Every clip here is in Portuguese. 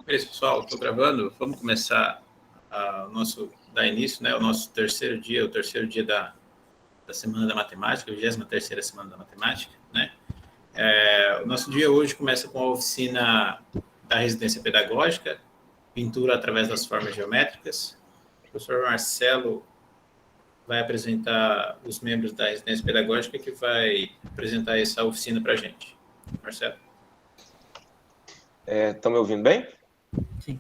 Beleza, pessoal, estou gravando. Vamos começar dar início, né, o nosso terceiro dia da Semana da Matemática, a 23ª Semana da Matemática, né? O nosso dia hoje começa com a oficina da residência pedagógica, pintura através das formas geométricas. O professor Marcelo vai apresentar os membros da residência pedagógica que vai apresentar essa oficina para a gente. Marcelo. Estão me ouvindo bem? Sim.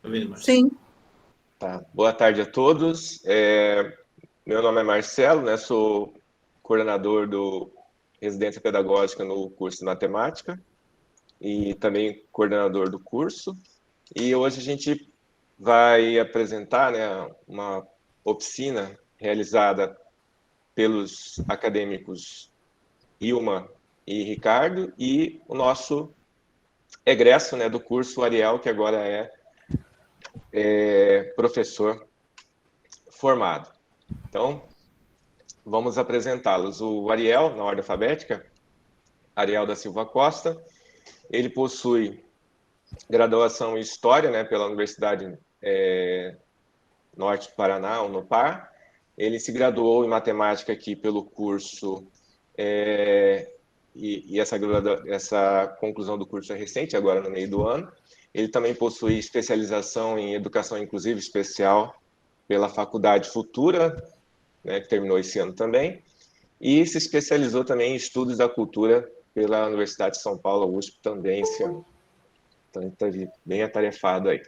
Ouvindo, Marcelo? Sim. Tá. Boa tarde a todos. Meu nome é Marcelo, né? Sou coordenador do Residência Pedagógica no curso de Matemática e também coordenador do curso. E hoje a gente vai apresentar, né, uma oficina realizada pelos acadêmicos Ilma e Ricardo e o nosso egresso, né, do curso, Ariel, que agora é professor formado. Então, vamos apresentá-los. O Ariel, na ordem alfabética, Ariel da Silva Costa, ele possui graduação em História, né, pela Universidade Norte do Paraná, Unopar. Ele se graduou em Matemática aqui pelo curso, e essa conclusão do curso é recente, agora no meio do ano. Ele também possui especialização em Educação Inclusiva Especial pela Faculdade Futura, né, que terminou esse ano também, e se especializou também em Estudos da Cultura pela Universidade de São Paulo, USP, também esse ano. Então, ele está bem atarefado aí.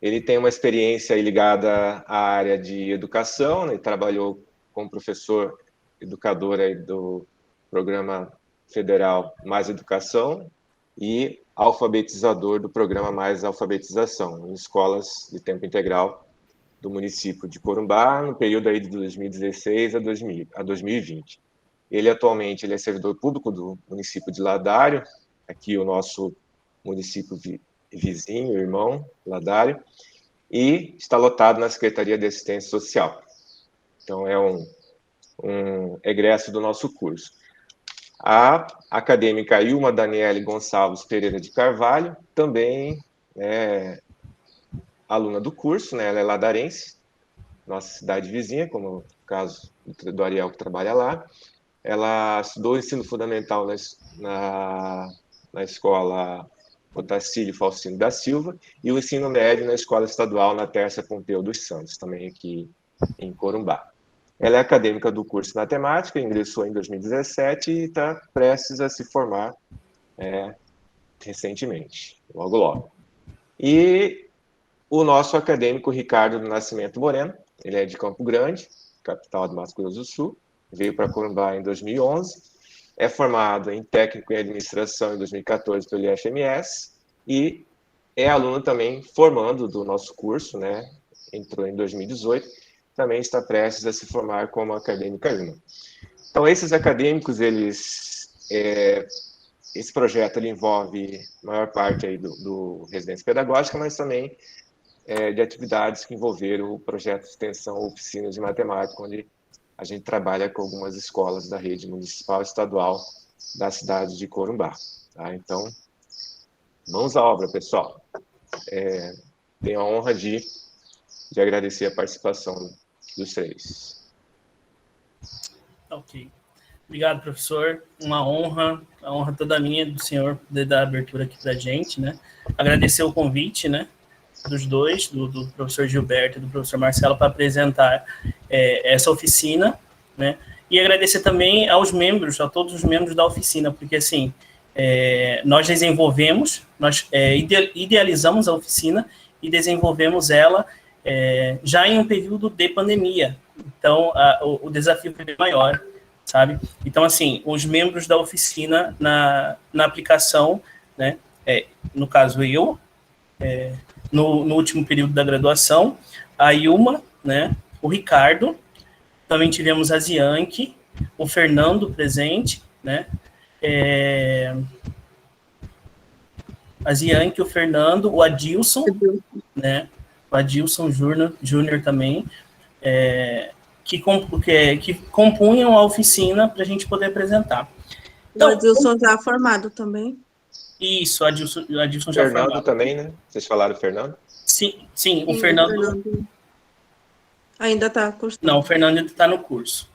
Ele tem uma experiência ligada à área de educação, né, ele trabalhou como professor educador aí do Programa Federal Mais Educação e alfabetizador do Programa Mais Alfabetização, em escolas de tempo integral do município de Corumbá, no período aí de 2016 a 2020. Ele atualmente é servidor público do município de Ladário, aqui o nosso município vizinho, irmão, Ladário, e está lotado na Secretaria de Assistência Social. Então, é um egresso do nosso curso. A acadêmica Ilma Daniele Gonçalves Pereira de Carvalho também é aluna do curso, né? Ela é ladarense, nossa cidade vizinha, como o caso do Ariel, que trabalha lá. Ela estudou ensino fundamental na escola Otacílio Faustino da Silva e o ensino médio na escola estadual na Tércia Pompeu dos Santos, também aqui em Corumbá. Ela é acadêmica do curso de Matemática, ingressou em 2017 e está prestes a se formar recentemente, logo logo. E o nosso acadêmico Ricardo do Nascimento Moreno, ele é de Campo Grande, capital do Mato Grosso do Sul, veio para Corumbá em 2011, é formado em técnico em administração em 2014 pelo IFMS e é aluno também formando do nosso curso, né? Entrou em 2018, também está prestes a se formar como acadêmica Ilma. Então, esses acadêmicos, esse projeto ele envolve a maior parte aí do residência pedagógica, mas também de atividades que envolveram o projeto de extensão Oficinas de Matemática, onde a gente trabalha com algumas escolas da rede municipal e estadual da cidade de Corumbá. Tá? Então, mãos à obra, pessoal. Tenho a honra de agradecer a participação dos três. Ok. Obrigado, professor. Uma honra, a honra toda minha do senhor poder dar abertura aqui para a gente, né? Agradecer o convite, né? Dos dois, do professor Gilberto e do professor Marcelo, para apresentar essa oficina, né? E agradecer também a todos os membros da oficina, porque, assim, nós idealizamos a oficina e desenvolvemos ela já em um período de pandemia. Então, o desafio foi bem maior, sabe? Então, assim, os membros da oficina na aplicação, né? No caso, eu, no último período da graduação, a Ilma, né, o Ricardo, também tivemos a Zianke, o Fernando presente, né, a Zianke, o Fernando, o Adilson, né, o Adilson Júnior também, que compunham a oficina para a gente poder apresentar. Então, o Adilson já formado também. Isso, Adilson já Fernando formado. também, né? Vocês falaram Fernando? Sim, o Fernando... Ainda está constante. Não, o Fernando ainda está no curso.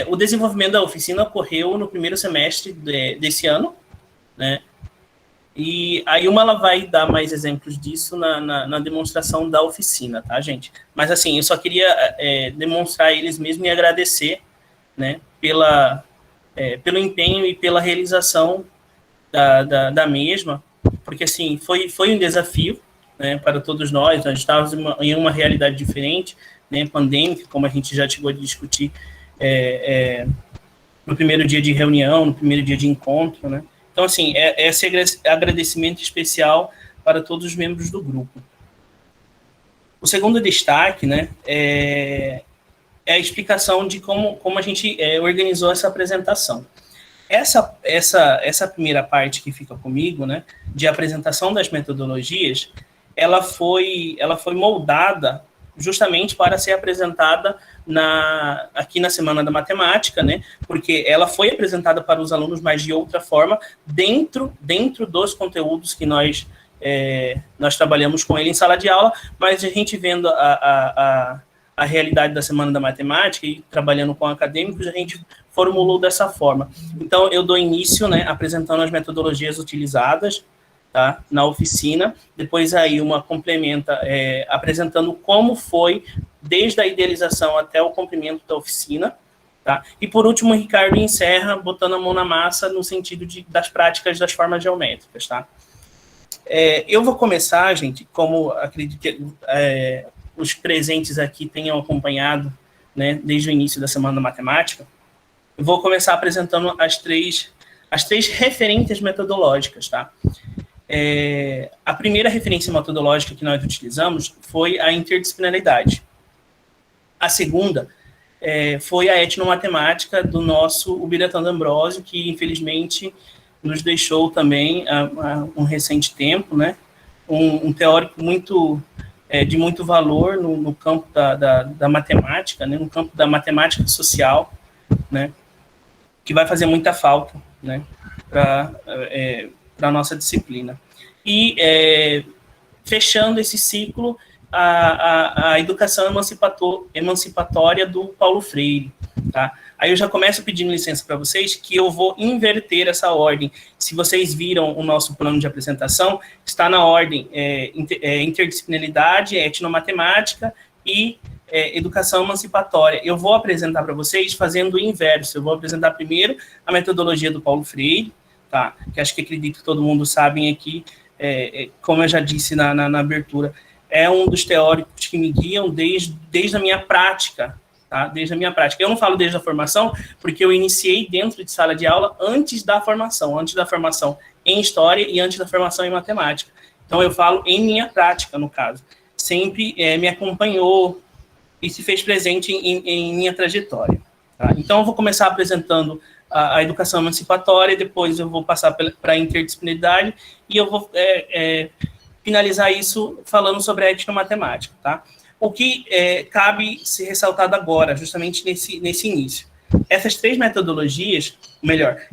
O desenvolvimento da oficina ocorreu no primeiro semestre desse ano, né? E a Ilma ela vai dar mais exemplos disso na demonstração da oficina, tá, gente? Mas, assim, eu só queria demonstrar eles mesmo e agradecer, né, pelo empenho e pela realização da mesma, porque, assim, foi um desafio, né, para todos nós estávamos em uma realidade diferente, né, pandêmica, como a gente já chegou a discutir no primeiro dia de reunião, no primeiro dia de encontro, né? Então, assim, esse agradecimento especial para todos os membros do grupo. O segundo destaque, né, é a explicação de como a gente organizou essa apresentação. Essa primeira parte que fica comigo, né, de apresentação das metodologias, ela foi moldada justamente para ser apresentada aqui na Semana da Matemática, né? Porque ela foi apresentada para os alunos, mas de outra forma, dentro dos conteúdos que nós trabalhamos com ele em sala de aula, mas a gente vendo a realidade da Semana da Matemática e trabalhando com acadêmicos, a gente formulou dessa forma. Então, eu dou início, né, apresentando as metodologias utilizadas, tá, na oficina, depois aí uma complementa apresentando como foi desde a idealização até o cumprimento da oficina, tá, e por último o Ricardo encerra botando a mão na massa no sentido das práticas das formas geométricas, tá. Eu vou começar, gente, como acredito que os presentes aqui tenham acompanhado, né, desde o início da Semana da Matemática, eu vou começar apresentando as três referências metodológicas, tá. A primeira referência metodológica que nós utilizamos foi a interdisciplinaridade. A segunda foi a etnomatemática do nosso Ubiratã D'Ambrosio, que infelizmente nos deixou também há um recente tempo, né? Um teórico de muito valor no campo da matemática, né? No campo da matemática social, né? Que vai fazer muita falta, né? Para a nossa disciplina. E, fechando esse ciclo, a educação emancipatória do Paulo Freire. Tá? Aí eu já começo pedindo licença para vocês, que eu vou inverter essa ordem. Se vocês viram o nosso plano de apresentação, está na ordem interdisciplinaridade, etnomatemática e educação emancipatória. Eu vou apresentar para vocês fazendo o inverso. Eu vou apresentar primeiro a metodologia do Paulo Freire, tá? Que acho que acredito que todo mundo sabe aqui, como eu já disse na abertura, é um dos teóricos que me guiam desde a minha prática, tá? Desde a minha prática. Eu não falo desde a formação, porque eu iniciei dentro de sala de aula antes da formação em História e antes da formação em Matemática. Então, eu falo em minha prática, no caso. Sempre me acompanhou e se fez presente em minha trajetória. Tá? Então, eu vou começar apresentando a educação emancipatória, depois eu vou passar para a interdisciplinaridade e eu vou finalizar isso falando sobre a etnomatemática, tá? O que cabe ser ressaltado agora, justamente nesse início. Essas três metodologias,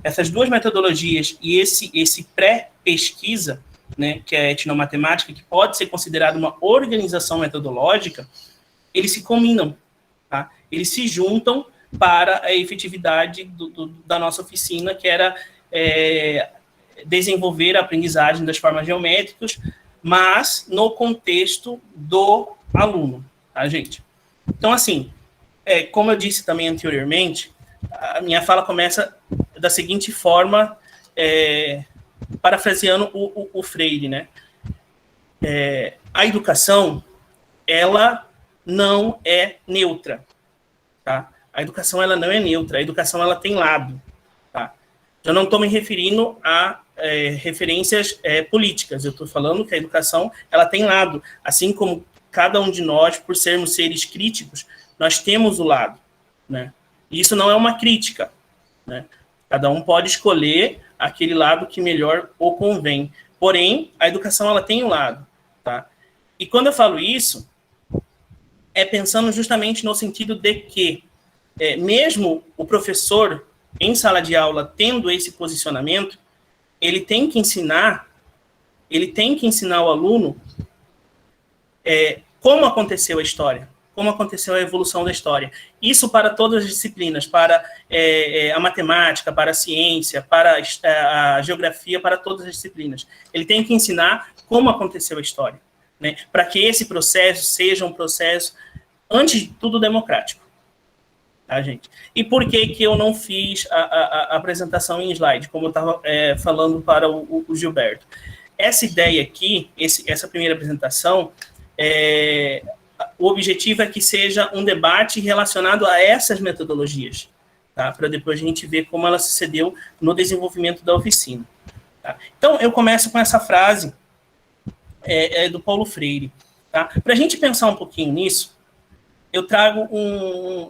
essas duas metodologias e esse pré-pesquisa, né, que é a etnomatemática, que pode ser considerada uma organização metodológica, eles se combinam, tá? Eles se juntam para a efetividade da nossa oficina, que era desenvolver a aprendizagem das formas geométricas, mas no contexto do aluno, tá, gente? Então, assim, como eu disse também anteriormente, a minha fala começa da seguinte forma, parafraseando o Freire, né? A educação, ela não é neutra, tá? A educação, ela não é neutra, a educação, ela tem lado, tá? Eu não estou me referindo a referências políticas, eu estou falando que a educação, ela tem lado, assim como cada um de nós, por sermos seres críticos, nós temos o lado, né? E isso não é uma crítica, né? Cada um pode escolher aquele lado que melhor o convém, porém, a educação, ela tem um lado, tá? E quando eu falo isso, pensando justamente no sentido de que, mesmo o professor, em sala de aula, tendo esse posicionamento, ele tem que ensinar o aluno como aconteceu a história, como aconteceu a evolução da história. Isso para todas as disciplinas, para a matemática, para a ciência, para a geografia, para todas as disciplinas. Ele tem que ensinar como aconteceu a história, né? Para que esse processo seja um processo, antes de tudo, democrático. Tá, gente? E por que eu não fiz a apresentação em slide, como eu estava falando para o Gilberto? Essa ideia aqui, essa primeira apresentação, o objetivo é que seja um debate relacionado a essas metodologias, tá? Para depois a gente ver como ela sucedeu no desenvolvimento da oficina. Tá? Então, eu começo com essa frase do Paulo Freire. Tá? Para a gente pensar um pouquinho nisso, eu trago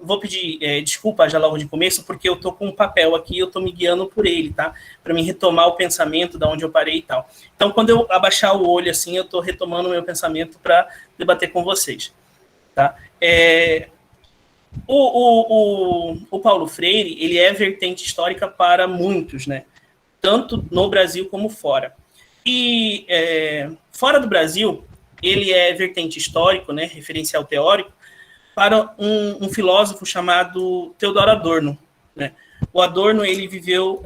vou pedir desculpa já logo de começo, porque eu estou com um papel aqui, eu estou me guiando por ele, tá? Para me retomar o pensamento da onde eu parei e tal. Então, quando eu abaixar o olho assim, eu estou retomando o meu pensamento para debater com vocês. Tá? O Paulo Freire, ele é vertente histórica para muitos, né? Tanto no Brasil como fora. E fora do Brasil, ele é vertente histórico, né? Referencial teórico, para um filósofo chamado Theodor Adorno, né? O Adorno, ele viveu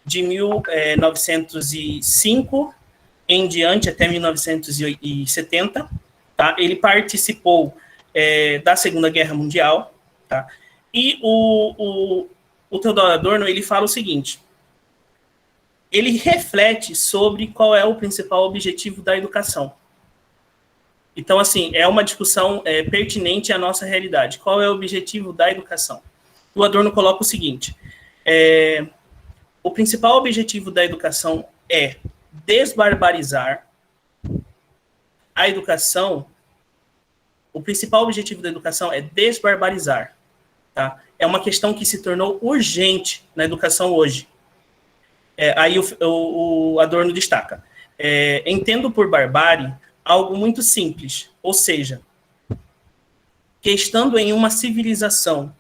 de 1905 em diante até 1970, tá? Ele participou da Segunda Guerra Mundial, tá? E o Theodor Adorno, ele fala o seguinte: ele reflete sobre qual é o principal objetivo da educação. Então, assim, é uma discussão pertinente à nossa realidade. Qual é o objetivo da educação? O Adorno coloca o seguinte: o principal objetivo da educação é desbarbarizar a educação. O principal objetivo da educação é desbarbarizar. Tá? É uma questão que se tornou urgente na educação hoje. Aí o Adorno destaca: entendo por barbárie algo muito simples, ou seja, que estando em uma civilização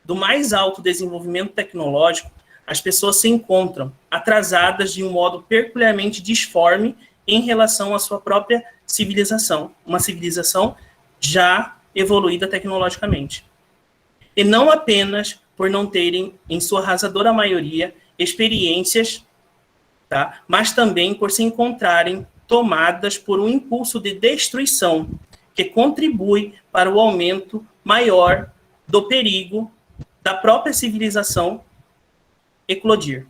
do mais alto desenvolvimento tecnológico, as pessoas se encontram atrasadas de um modo peculiarmente disforme em relação à sua própria civilização, uma civilização já evoluída tecnologicamente. E não apenas por não terem, em sua arrasadora maioria, experiências, tá? Mas também por se encontrarem tomadas por um impulso de destruição que contribui para o aumento maior do perigo da própria civilização eclodir.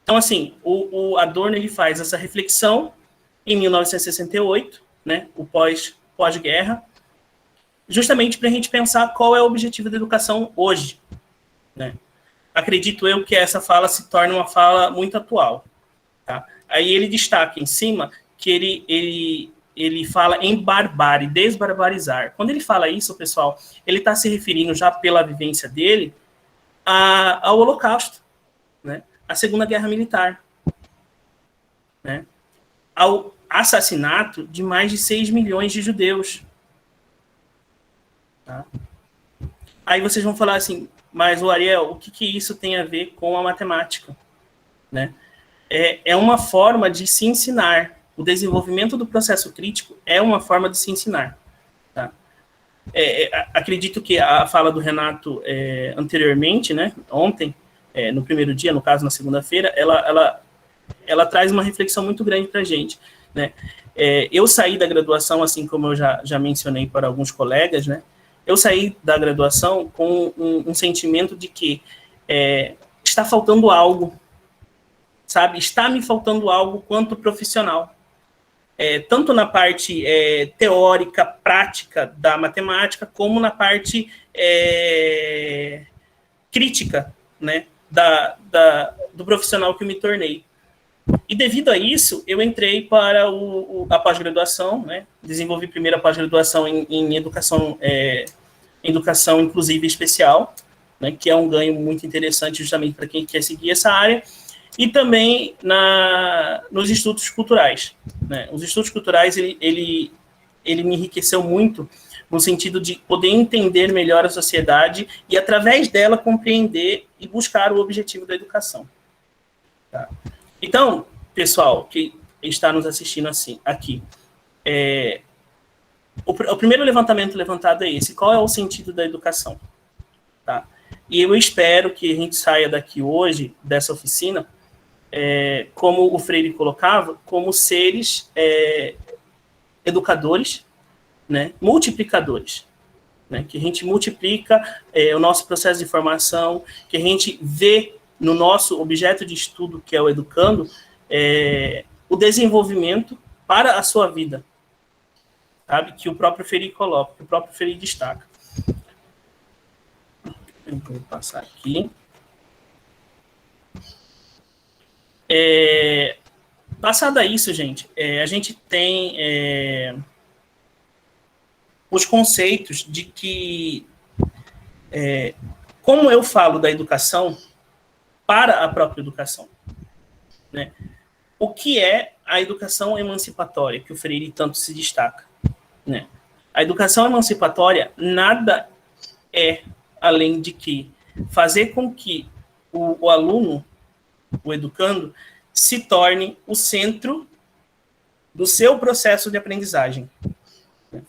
Então, assim, o Adorno, ele faz essa reflexão em 1968, né, o pós-guerra, justamente para a gente pensar qual é o objetivo da educação hoje, né? Acredito eu que essa fala se torna uma fala muito atual, tá? Aí ele destaca em cima que ele fala em barbárie, desbarbarizar. Quando ele fala isso, pessoal, ele está se referindo já pela vivência dele ao Holocausto, né? À Segunda Guerra Militar, né? Ao assassinato de mais de 6 milhões de judeus. Tá? Aí vocês vão falar assim: mas, Ariel, o que isso tem a ver com a matemática? Né? É uma forma de se ensinar. O desenvolvimento do processo crítico é uma forma de se ensinar. Tá? Acredito que a fala do Renato anteriormente, né, ontem, no primeiro dia, no caso, na segunda-feira, ela traz uma reflexão muito grande para a gente. Né? Eu saí da graduação, assim como eu já mencionei para alguns colegas, né? Eu saí da graduação com um sentimento de que está faltando algo, sabe? Está me faltando algo quanto profissional. Tanto na parte teórica, prática da matemática, como na parte crítica, né? Do profissional que eu me tornei. E devido a isso, eu entrei para a pós-graduação, né? Desenvolvi primeiro a pós-graduação em educação inclusiva e especial, né? Que é um ganho muito interessante justamente para quem quer seguir essa área, e também nos estudos culturais. Né? Os estudos culturais, ele me enriqueceu muito no sentido de poder entender melhor a sociedade e, através dela, compreender e buscar o objetivo da educação. Tá? Então, pessoal que está nos assistindo aqui, o primeiro levantamento levantado é esse: qual é o sentido da educação? Tá? E eu espero que a gente saia daqui hoje, dessa oficina, como o Freire colocava, como seres educadores, né, multiplicadores, né, que a gente multiplica o nosso processo de formação, que a gente vê no nosso objeto de estudo, que é o educando, o desenvolvimento para a sua vida, sabe, que o próprio Freire coloca, que o próprio Freire destaca. Eu vou passar aqui. Passado isso, gente, a gente tem os conceitos de que, como eu falo da educação para a própria educação, né? O que é a educação emancipatória, que o Freire tanto se destaca, né? A educação emancipatória nada é além de que fazer com que o aluno, o educando, se torne o centro do seu processo de aprendizagem.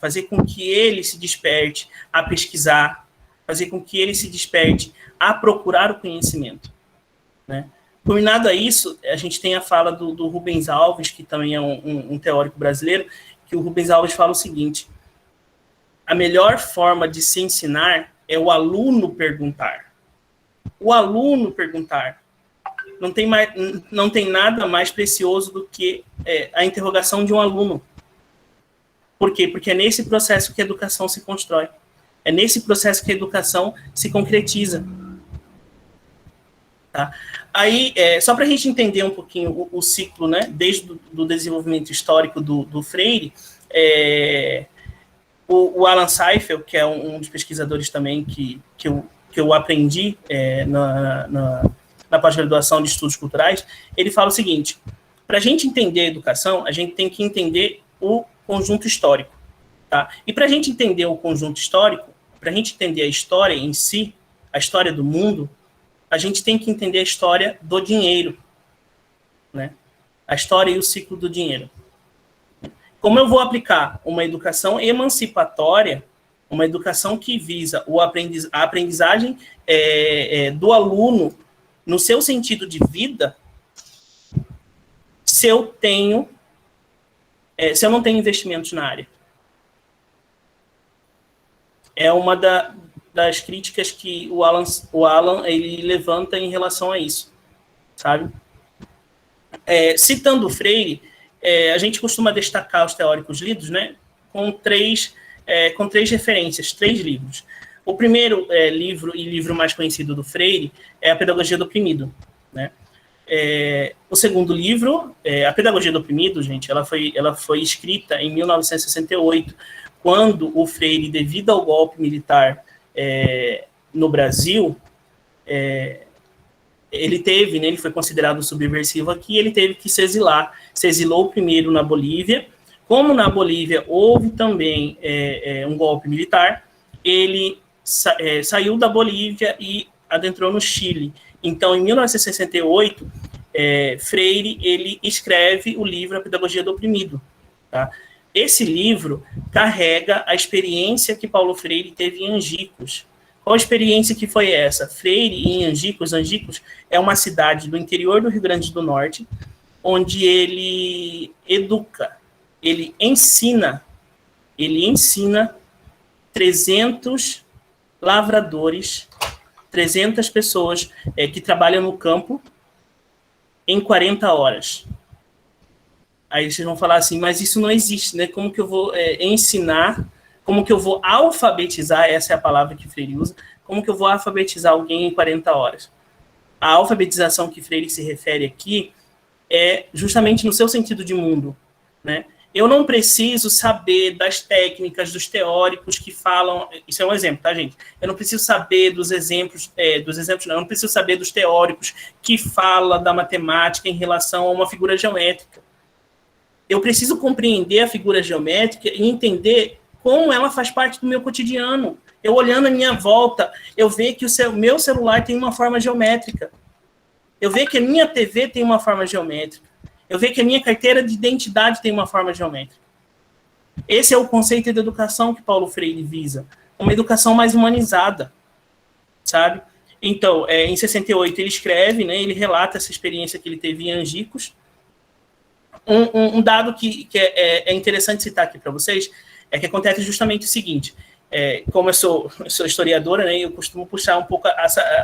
Fazer com que ele se desperte a pesquisar, fazer com que ele se desperte a procurar o conhecimento, né? Combinado a isso, a gente tem a fala do Rubens Alves, que também é um teórico brasileiro, que o Rubens Alves fala o seguinte: a melhor forma de se ensinar é o aluno perguntar. O aluno perguntar. Não tem nada mais precioso do que a interrogação de um aluno. Por quê? Porque é nesse processo que a educação se constrói. É nesse processo que a educação se concretiza. Tá? Aí, só para a gente entender um pouquinho o ciclo, né, desde o desenvolvimento histórico do Freire, o Alan Seifel, que é um dos pesquisadores também que eu aprendi na pós-graduação de estudos culturais, ele fala o seguinte: para a gente entender a educação, a gente tem que entender o conjunto histórico. Tá? E para a gente entender o conjunto histórico, para a gente entender a história em si, a história do mundo, a gente tem que entender a história do dinheiro, né? A história e o ciclo do dinheiro. Como eu vou aplicar uma educação emancipatória, uma educação que visa a aprendizagem do aluno no seu sentido de vida, se eu não tenho investimentos na área? É uma das críticas que o Alan ele levanta em relação a isso, sabe? Citando o Freire, a gente costuma destacar os teóricos lidos, né, com três referências, 3 livros. O primeiro livro mais conhecido do Freire é A Pedagogia do Oprimido, né? O segundo livro, A Pedagogia do Oprimido, gente, ela foi escrita em 1968, quando o Freire, devido ao golpe militar no Brasil, ele foi considerado subversivo aqui, ele teve que se exilar. Se exilou primeiro na Bolívia. Como na Bolívia houve também um golpe militar, ele saiu da Bolívia e adentrou no Chile. Então, em 1968, Freire ele escreve o livro A Pedagogia do Oprimido. Tá? Esse livro carrega a experiência que Paulo Freire teve em Angicos. Qual a experiência que foi essa? Freire em Angicos. Angicos é uma cidade do interior do Rio Grande do Norte, onde ele educa, ele ensina 300 lavradores, 300 pessoas que trabalham no campo em 40 horas. Aí vocês vão falar assim, mas isso não existe, né? Como que eu vou ensinar, como que eu vou alfabetizar, essa é a palavra que Freire usa, como que eu vou alfabetizar alguém em 40 horas? A alfabetização que Freire se refere aqui é justamente no seu sentido de mundo, né? Eu não preciso saber das técnicas, dos teóricos que falam... Isso é um exemplo, tá, gente? Eu não preciso saber dos exemplos... eu não preciso saber dos teóricos que falam da matemática em relação a uma figura geométrica. Eu preciso compreender a figura geométrica e entender como ela faz parte do meu cotidiano. Eu olhando à minha volta, eu vejo que meu celular tem uma forma geométrica. Eu vejo que a minha TV tem uma forma geométrica. Eu vejo que a minha carteira de identidade tem uma forma geométrica. Esse é o conceito de educação que Paulo Freire visa. Uma educação mais humanizada, sabe? Então, em 68 ele escreve, né, ele relata essa experiência que ele teve em Angicos. Um dado que é interessante citar aqui para vocês é que acontece justamente o seguinte, como eu sou historiadora, né, eu costumo puxar um pouco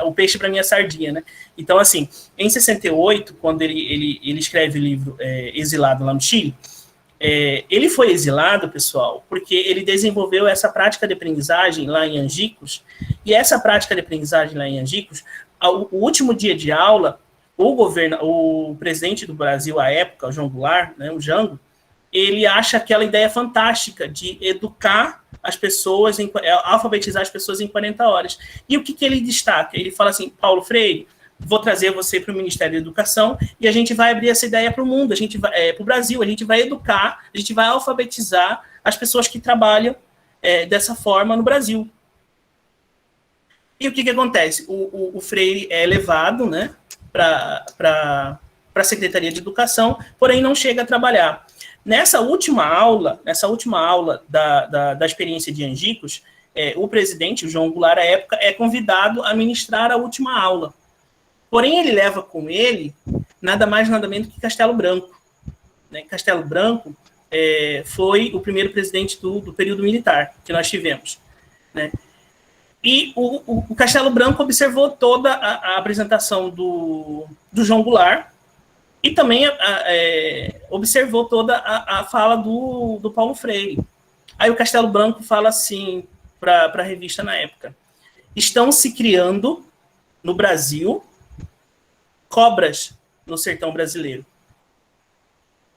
o peixe para minha sardinha, né? Então, assim, em 68, quando ele escreve o livro Exilado lá no Chile, ele foi exilado, pessoal, porque ele desenvolveu essa prática de aprendizagem lá em Angicos, e essa prática de aprendizagem lá em Angicos, o último dia de aula, o presidente do Brasil à época, o João Goulart, né, o Jango, ele acha aquela ideia fantástica de educar as pessoas, alfabetizar as pessoas em 40 horas. E o que ele destaca? Ele fala assim, Paulo Freire, vou trazer você para o Ministério da Educação e a gente vai abrir essa ideia para o mundo, para o Brasil, a gente vai educar, a gente vai alfabetizar as pessoas que trabalham dessa forma no Brasil. E o que acontece? O Freire é levado, né, para a Secretaria de Educação, porém não chega a trabalhar. Nessa última aula da experiência de Angicos, o presidente, o João Goulart, à época, é convidado a ministrar a última aula. Porém, ele leva com ele nada mais, nada menos que Castelo Branco. Né? Castelo Branco foi o primeiro presidente do período militar que nós tivemos. Né? E o Castelo Branco observou toda a apresentação do João Goulart e também observou toda a fala do Paulo Freire. Aí o Castelo Branco fala assim para a revista na época: estão se criando no Brasil cobras no sertão brasileiro.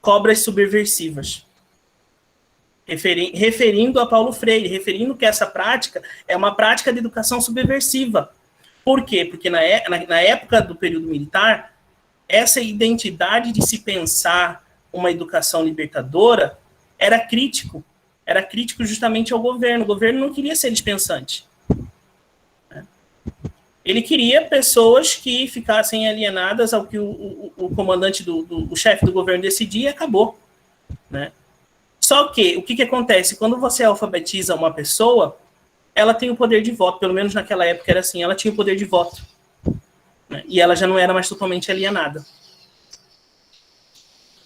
Cobras subversivas. Referindo a Paulo Freire, referindo que essa prática é uma prática de educação subversiva. Por quê? Porque na época do período militar, essa identidade de se pensar uma educação libertadora era crítico justamente ao governo. O governo não queria ser dispensante. Ele queria pessoas que ficassem alienadas ao que o comandante, o chefe do governo decidia e acabou. Né? Só que, o que acontece? Quando você alfabetiza uma pessoa, ela tem o poder de voto, pelo menos naquela época era assim, ela tinha o poder de voto. Né? E ela já não era mais totalmente alienada.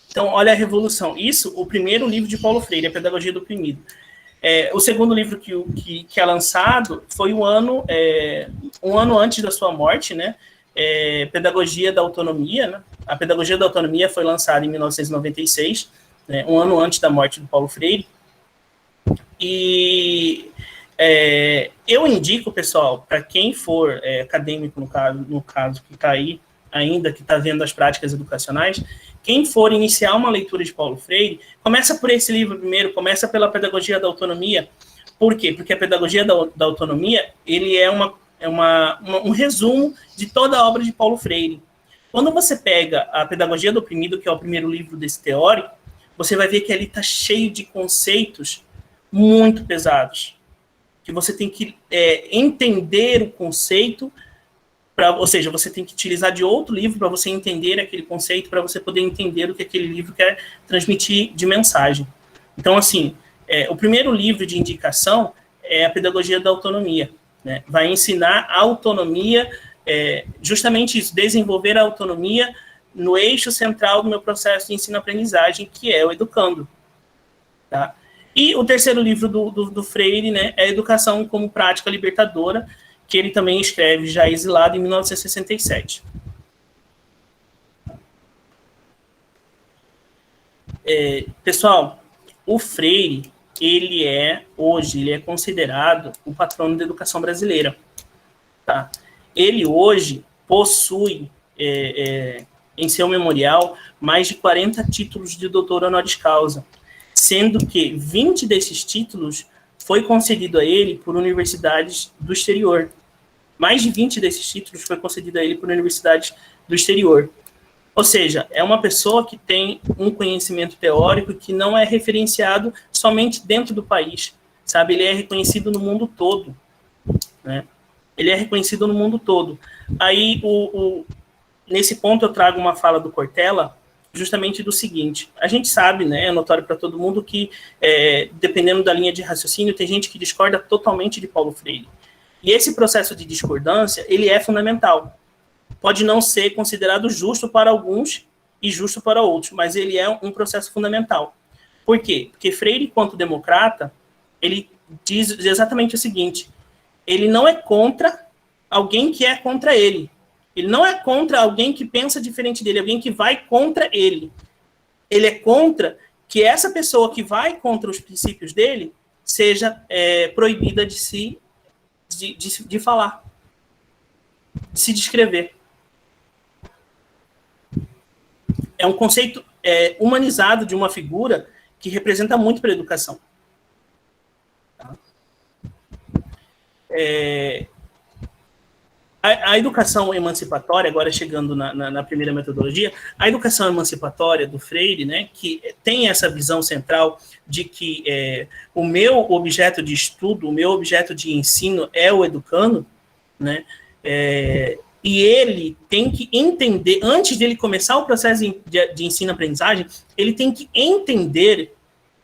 Então, olha a revolução. Isso, o primeiro livro de Paulo Freire, A Pedagogia do Oprimido. O segundo livro que é lançado foi um ano antes da sua morte, né? Pedagogia da Autonomia. Né? A Pedagogia da Autonomia foi lançada em 1996, né? Um ano antes da morte do Paulo Freire. E eu indico, pessoal, para quem for acadêmico, no caso que está aí ainda, que está vendo as práticas educacionais, quem for iniciar uma leitura de Paulo Freire, começa por esse livro primeiro, começa pela Pedagogia da Autonomia. Por quê? Porque a Pedagogia da Autonomia, ele é um resumo de toda a obra de Paulo Freire. Quando você pega a Pedagogia do Oprimido, que é o primeiro livro desse teórico, você vai ver que ali está cheio de conceitos muito pesados, que você tem que entender o conceito, ou seja, você tem que utilizar de outro livro para você entender aquele conceito, para você poder entender o que aquele livro quer transmitir de mensagem. Então, assim, o primeiro livro de indicação é a Pedagogia da Autonomia. Né? Vai ensinar a autonomia, justamente isso, desenvolver a autonomia no eixo central do meu processo de ensino-aprendizagem, que é o educando. Tá? E o terceiro livro do Freire, né, é Educação como Prática Libertadora, que ele também escreve, já exilado, em 1967. Pessoal, o Freire, hoje ele é considerado o patrono da educação brasileira. Tá? Ele hoje possui, em seu memorial, mais de 40 títulos de doutor honoris causa, sendo que 20 desses títulos foi concedido a ele por universidades do exterior. Mais de 20 desses títulos foi concedido a ele por universidades do exterior. Ou seja, é uma pessoa que tem um conhecimento teórico que não é referenciado somente dentro do país, sabe? Ele é reconhecido no mundo todo, né? Ele é reconhecido no mundo todo. Aí, nesse ponto eu trago uma fala do Cortella, justamente do seguinte: a gente sabe, né, é notório para todo mundo que, dependendo da linha de raciocínio, tem gente que discorda totalmente de Paulo Freire. E esse processo de discordância, ele é fundamental. Pode não ser considerado justo para alguns e justo para outros, mas ele é um processo fundamental. Por quê? Porque Freire, enquanto democrata, ele diz exatamente o seguinte: ele não é contra alguém que é contra ele. Ele não é contra alguém que pensa diferente dele, alguém que vai contra ele. Ele é contra que essa pessoa que vai contra os princípios dele seja proibida de falar, de se descrever. É um conceito humanizado de uma figura que representa muito para a educação. Tá? A educação emancipatória, agora chegando na primeira metodologia, a educação emancipatória do Freire, né, que tem essa visão central de que o meu objeto de estudo, o meu objeto de ensino é o educando, né, e ele tem que entender, antes dele começar o processo de ensino-aprendizagem, ele tem que entender,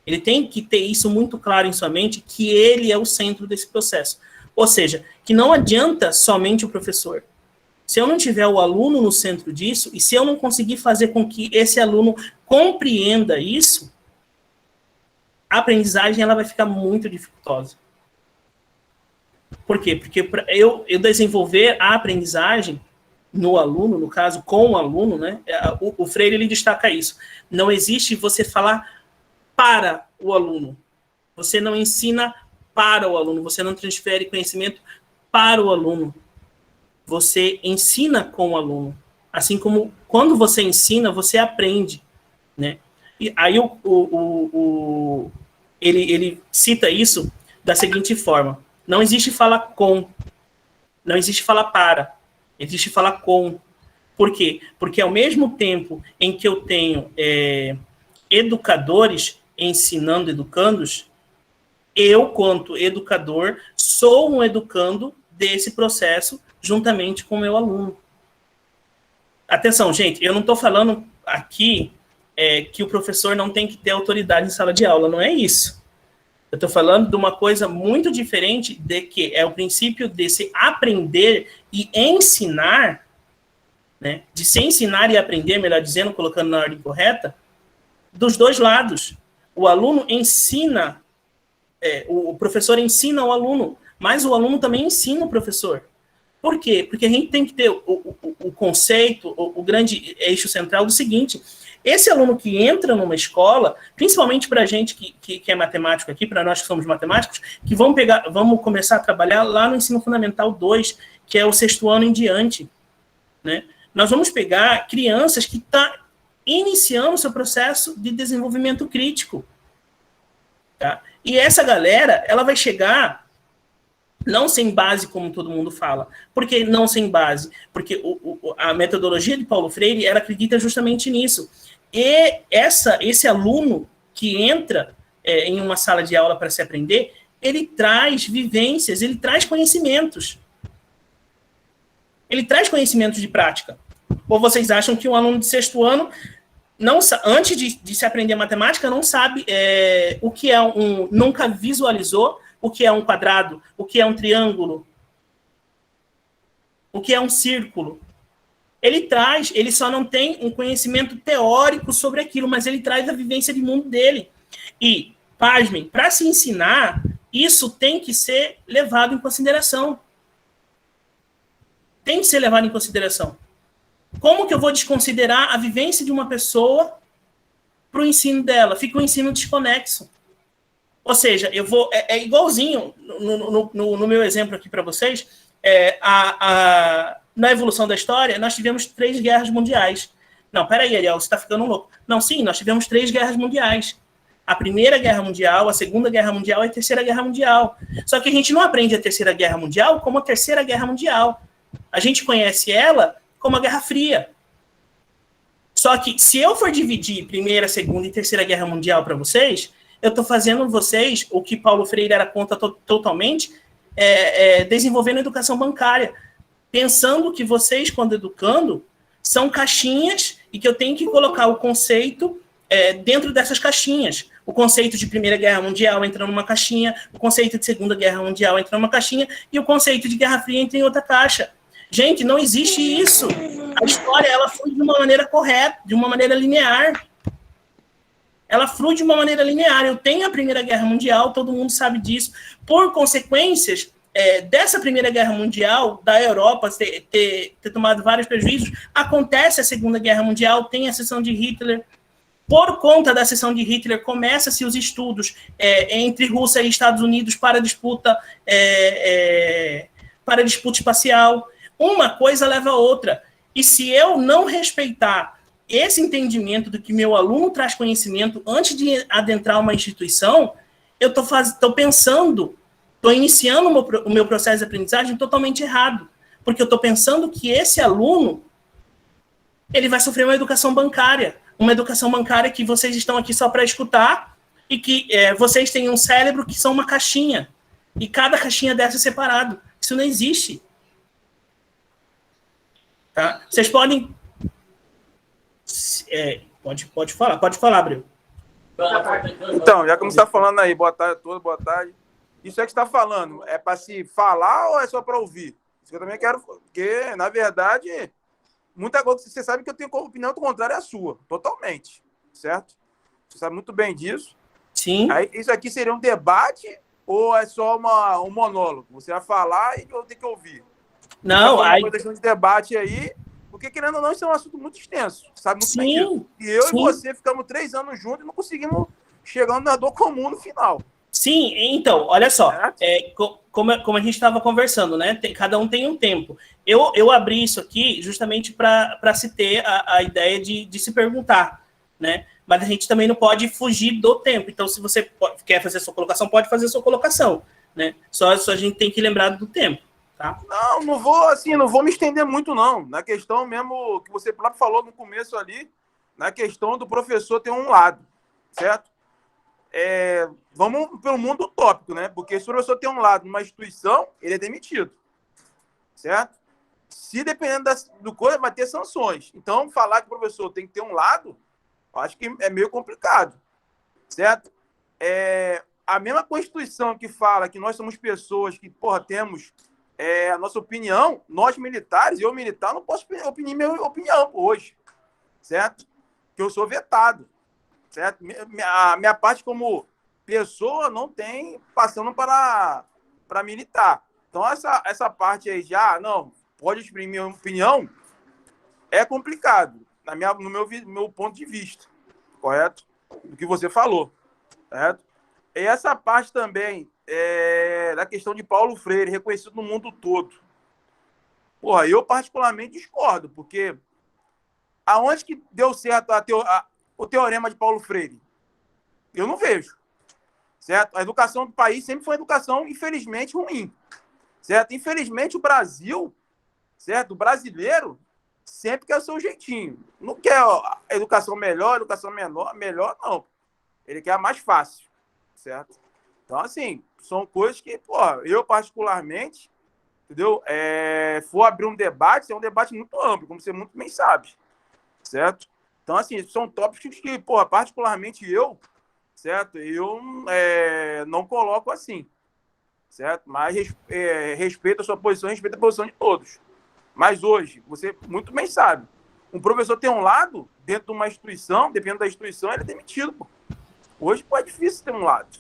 ele tem que ter isso muito claro em sua mente, que ele é o centro desse processo. Ou seja, que não adianta somente o professor. Se eu não tiver o aluno no centro disso, e se eu não conseguir fazer com que esse aluno compreenda isso, a aprendizagem ela vai ficar muito dificultosa. Por quê? Porque para eu desenvolver a aprendizagem no aluno, no caso, com o aluno, né, o Freire ele destaca isso. Não existe você falar para o aluno. Você não ensina para o aluno, você não transfere conhecimento para o aluno. Você ensina com o aluno. Assim como quando você ensina, você aprende, né? E aí ele cita isso da seguinte forma: não existe falar com, não existe falar para, existe falar com. Por quê? Porque ao mesmo tempo em que eu tenho educadores ensinando educandos, eu, quanto educador, sou um educando desse processo juntamente com o meu aluno. Atenção, gente, eu não estou falando aqui que o professor não tem que ter autoridade em sala de aula, não é isso. Eu estou falando de uma coisa muito diferente, de que é o princípio de se aprender e ensinar, né, de se ensinar e aprender, melhor dizendo, colocando na ordem correta, dos dois lados. O aluno ensina, o professor ensina o aluno, mas o aluno também ensina o professor. Por quê? Porque a gente tem que ter o conceito, o grande eixo central do seguinte: esse aluno que entra numa escola, principalmente para a gente que é matemático aqui, para nós que somos matemáticos, que vamos começar a trabalhar lá no Ensino Fundamental 2, que é o 6º ano em diante, né? Nós vamos pegar crianças que estão iniciando o seu processo de desenvolvimento crítico. Tá? E essa galera, ela vai chegar não sem base, como todo mundo fala. Por que não sem base? Porque a metodologia de Paulo Freire, ela acredita justamente nisso. E esse aluno que entra em uma sala de aula para se aprender, ele traz vivências, ele traz conhecimentos. Ele traz conhecimentos de prática. Ou vocês acham que um aluno de 6º ano, antes de se aprender matemática, não sabe o que é nunca visualizou o que é um quadrado, o que é um triângulo, o que é um círculo. Ele só não tem um conhecimento teórico sobre aquilo, mas ele traz a vivência de mundo dele. E, pasmem, para se ensinar, isso tem que ser levado em consideração. Tem que ser levado em consideração. Como que eu vou desconsiderar a vivência de uma pessoa para o ensino dela? Fica um ensino desconexo. Ou seja, eu vou... É igualzinho, no meu exemplo aqui para vocês, na evolução da história, nós tivemos 3 guerras mundiais. Não, peraí, Ariel, você está ficando louco. Não, sim, nós tivemos 3 guerras mundiais. A Primeira Guerra Mundial, a Segunda Guerra Mundial e a Terceira Guerra Mundial. Só que a gente não aprende a Terceira Guerra Mundial como a Terceira Guerra Mundial. A gente conhece ela como a Guerra Fria. Só que se eu for dividir Primeira, Segunda e Terceira Guerra Mundial para vocês, eu estou fazendo vocês, o que Paulo Freire era contra totalmente, desenvolvendo a educação bancária. Pensando que vocês, quando educando, são caixinhas e que eu tenho que colocar o conceito dentro dessas caixinhas. O conceito de Primeira Guerra Mundial entra numa caixinha, o conceito de Segunda Guerra Mundial entra numa caixinha e o conceito de Guerra Fria entra em outra caixa. Gente, não existe isso. A história, ela flui de uma maneira correta, de uma maneira linear. Ela flui de uma maneira linear. Eu tenho a Primeira Guerra Mundial, todo mundo sabe disso. Por consequências dessa Primeira Guerra Mundial, da Europa ter tomado vários prejuízos, acontece a Segunda Guerra Mundial, tem a ascensão de Hitler. Por conta da ascensão de Hitler, começa-se os estudos entre Rússia e Estados Unidos para disputa espacial. Uma coisa leva a outra. E se eu não respeitar esse entendimento do que meu aluno traz conhecimento antes de adentrar uma instituição, eu estou pensando, estou iniciando o meu processo de aprendizagem totalmente errado. Porque eu estou pensando que esse aluno ele vai sofrer uma educação bancária que vocês estão aqui só para escutar e que vocês têm um cérebro que são uma caixinha. E cada caixinha dessa é separado. Isso não existe. Tá? Vocês podem... pode falar, Bril. Então, já que você está falando aí, boa tarde a todos, boa tarde. Isso é que você está falando, é para se falar ou é só para ouvir? Isso que eu também quero, porque, na verdade, muita coisa, você sabe que eu tenho opinião contrária à sua, totalmente, certo? Você sabe muito bem disso. Sim. Aí, isso aqui seria um debate ou é só um monólogo? Você vai falar e eu tenho que ouvir. Não, aí... Uma questão de debate aí, porque, querendo ou não, isso é um assunto muito extenso, sabe muito bem disso. E eu e você ficamos 3 anos juntos e não conseguimos chegar na dor comum no final. Sim, então, olha só, como a gente estava conversando, né? Cada um tem um tempo. Eu abri isso aqui justamente para se ter a ideia de se perguntar, né? Mas a gente também não pode fugir do tempo. Então, se você quer fazer sua colocação, pode fazer sua colocação, né? Só a gente tem que lembrar do tempo, tá? Não vou me estender muito, não. Na questão mesmo que você próprio falou no começo ali, na questão do professor ter um lado, certo? Vamos pelo mundo utópico, né? Porque se o professor tem um lado numa instituição, ele é demitido, certo? Se dependendo do coisa, vai ter sanções. Então, falar que o professor tem que ter um lado, eu acho que é meio complicado, certo? A mesma Constituição que fala que nós somos pessoas que, temos a nossa opinião, nós militares, eu militar, não posso opinar minha opinião hoje, certo? Que eu sou vetado. Certo? Minha parte como pessoa não tem passando para militar. Então, essa parte aí já, não, pode exprimir minha opinião, é complicado, no meu ponto de vista, correto? Do que você falou, certo? E essa parte também da questão de Paulo Freire, reconhecido no mundo todo. Eu particularmente discordo, porque aonde que deu certo o teorema de Paulo Freire? Eu não vejo, certo? A educação do país sempre foi uma educação, infelizmente, ruim, certo? Infelizmente, o Brasil, certo? O brasileiro sempre quer o seu jeitinho. Não quer a educação melhor, a educação melhor não. Ele quer a mais fácil, certo? Então, assim, são coisas que, eu particularmente, entendeu? For abrir um debate, é um debate muito amplo, como você muito bem sabe, certo? Então, assim, são tópicos que, particularmente eu, certo? Eu não coloco assim, certo? Mas respeito a sua posição, respeito a posição de todos. Mas hoje, você muito bem sabe, um professor tem um lado dentro de uma instituição, dependendo da instituição, ele é demitido. Hoje é difícil ter um lado.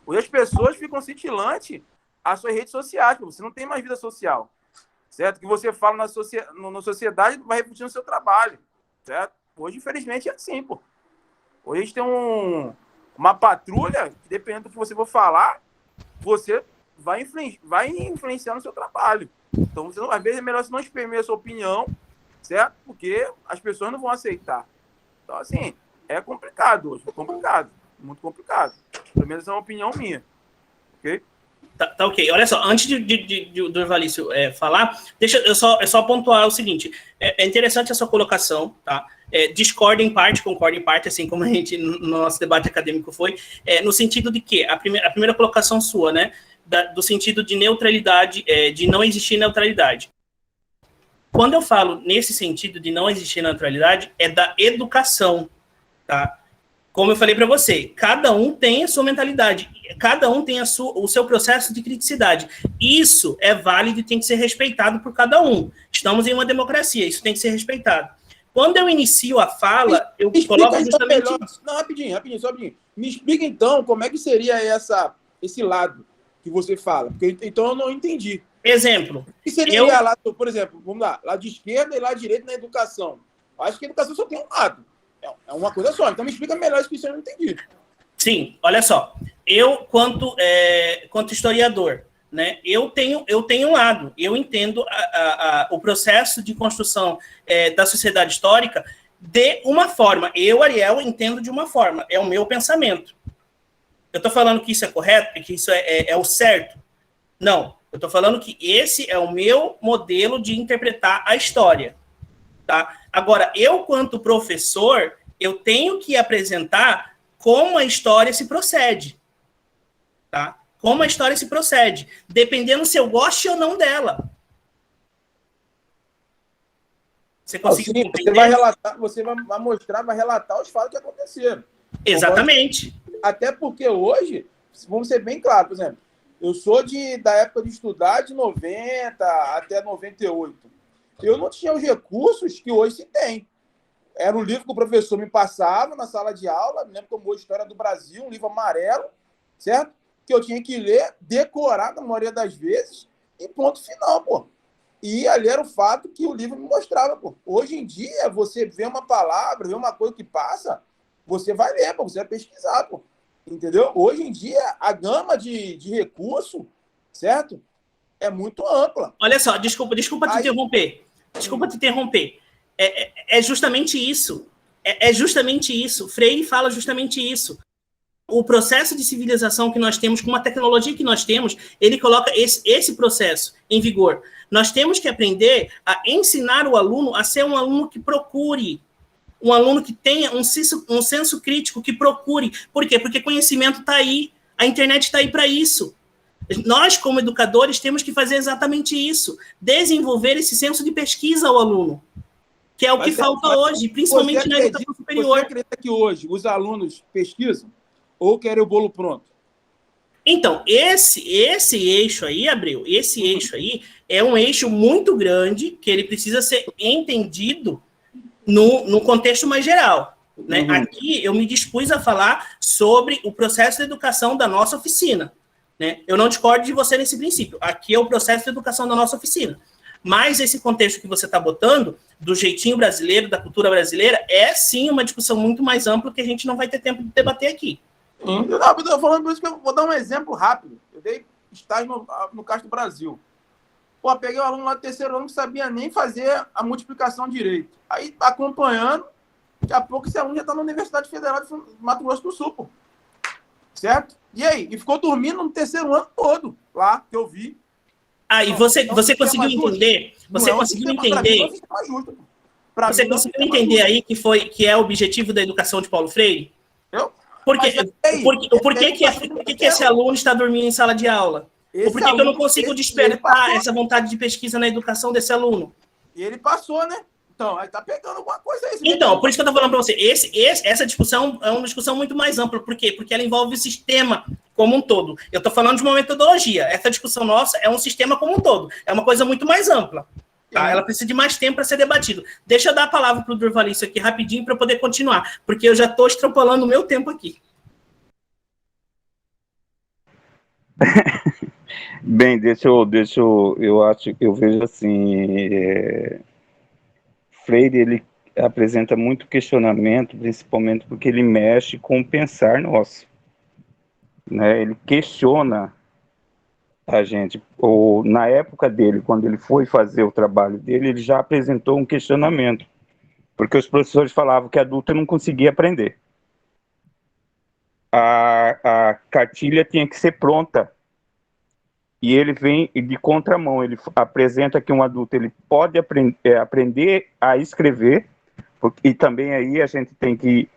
Hoje as pessoas ficam cintilantes às suas redes sociais, porque você não tem mais vida social, certo? O que você fala na sociedade vai refletir no seu trabalho, certo? Hoje, infelizmente, é assim, pô. Hoje a gente tem uma patrulha que, dependendo do que você for falar, você vai influenciar no seu trabalho. Então, às vezes, é melhor você não exprimir a sua opinião, certo? Porque as pessoas não vão aceitar. Então, assim, é complicado hoje. É complicado. Muito complicado. Pelo menos é uma opinião minha. Ok? Tá ok. Olha só, antes do Evalício falar, deixa eu só pontuar o seguinte. É interessante a sua colocação, tá? Discorda em parte, concorda em parte, assim como a gente no nosso debate acadêmico foi, no sentido de que a primeira colocação sua, né? Do sentido de neutralidade, de não existir neutralidade. Quando eu falo nesse sentido de não existir naturalidade, é da educação, tá? Como eu falei para você, cada um tem a sua mentalidade, cada um tem o seu processo de criticidade. Isso é válido e tem que ser respeitado por cada um. Estamos em uma democracia, isso tem que ser respeitado. Quando eu inicio a fala, eu coloco justamente... Não, rapidinho, só rapidinho. Me explica, então, como é que seria esse lado que você fala, porque então eu não entendi. Exemplo. O que seria lado, por exemplo, vamos lá, lado de esquerda e lado direito na educação? Eu acho que a educação só tem um lado. É uma coisa só. Então me explica melhor isso que eu não entendi. Sim, olha só. Eu, quanto historiador, né, eu tenho um lado. Eu entendo o processo de construção da sociedade histórica de uma forma. Eu, Ariel, entendo de uma forma. É o meu pensamento. Eu estou falando que isso é correto, que isso é o certo? Não. Eu estou falando que esse é o meu modelo de interpretar a história. Tá? Agora, eu, quanto professor, eu tenho que apresentar como a história se procede. Tá? Como a história se procede, dependendo se eu gosto ou não dela. Você conseguiu entender? Você vai relatar, você vai mostrar, vai relatar os fatos que aconteceram. Exatamente. Até porque hoje, vamos ser bem claros, por exemplo, eu sou da época de estudar de 90 até 98. Eu não tinha os recursos que hoje se tem. Era um livro que o professor me passava na sala de aula, me lembro como História do Brasil, um livro amarelo, certo? Que eu tinha que ler, decorar na maioria das vezes, e ponto final, pô. E ali era o fato que o livro me mostrava, pô. Hoje em dia, você vê uma palavra, vê uma coisa que passa, você vai ler, pô, você vai pesquisar, pô. Entendeu? Hoje em dia, a gama de recurso, certo? É muito ampla. Olha só, desculpa te interromper. Desculpa te interromper. É justamente isso. É justamente isso. Freire fala justamente isso. O processo de civilização que nós temos, com a tecnologia que nós temos, ele coloca esse processo em vigor. Nós temos que aprender a ensinar o aluno a ser um aluno que procure, um aluno que tenha um senso crítico, que procure. Por quê? Porque conhecimento está aí, a internet está aí para isso. Nós, como educadores, temos que fazer exatamente isso, desenvolver esse senso de pesquisa ao aluno, que é o que falta hoje, principalmente na educação superior. Você acredita que hoje os alunos pesquisam ou querem o bolo pronto? Então, esse eixo aí, Abreu, esse eixo aí é um eixo muito grande que ele precisa ser entendido no contexto mais geral. Né? Aqui eu me dispus a falar sobre o processo de educação da nossa oficina. Né? Eu não discordo de você nesse princípio. Aqui é o processo de educação da nossa oficina. Mas esse contexto que você está botando, do jeitinho brasileiro, da cultura brasileira, é sim uma discussão muito mais ampla que a gente não vai ter tempo de debater aqui. Eu estou falando por isso que eu vou dar um exemplo rápido. Eu dei estágio no Castro Brasil. Pô, peguei um aluno lá do terceiro ano que sabia nem fazer a multiplicação direito. Aí, acompanhando, daqui a pouco esse aluno já está na Universidade Federal de Mato Grosso do Sul, pô. Certo? E aí? E ficou dormindo no terceiro ano todo, lá, que eu vi. E você conseguiu entender? Você conseguiu entender? Você conseguiu entender aí que é o objetivo da educação de Paulo Freire? Por que esse aluno está dormindo em sala de aula? Ou por que eu não consigo despertar essa vontade de pesquisa na educação desse aluno? E ele passou, né? Então, aí tá pegando alguma coisa aí. Então, por isso que eu tô falando para você, essa discussão é uma discussão muito mais ampla. Por quê? Porque ela envolve o sistema como um todo. Eu tô falando de uma metodologia. Essa discussão nossa é um sistema como um todo. É uma coisa muito mais ampla. Tá? Ela precisa de mais tempo para ser debatido. Deixa eu dar a palavra para o Durvalício aqui rapidinho para poder continuar, porque eu já estou extrapolando o meu tempo aqui. Bem, eu vejo assim, Freire, ele apresenta muito questionamento, principalmente porque ele mexe com o pensar nosso, né? Ele questiona a gente, ou na época dele, quando ele foi fazer o trabalho dele, ele já apresentou um questionamento, porque os professores falavam que adulto não conseguia aprender. A cartilha tinha que ser pronta. E ele vem de contramão, ele apresenta que um adulto ele pode aprender a escrever, e também aí a gente tem que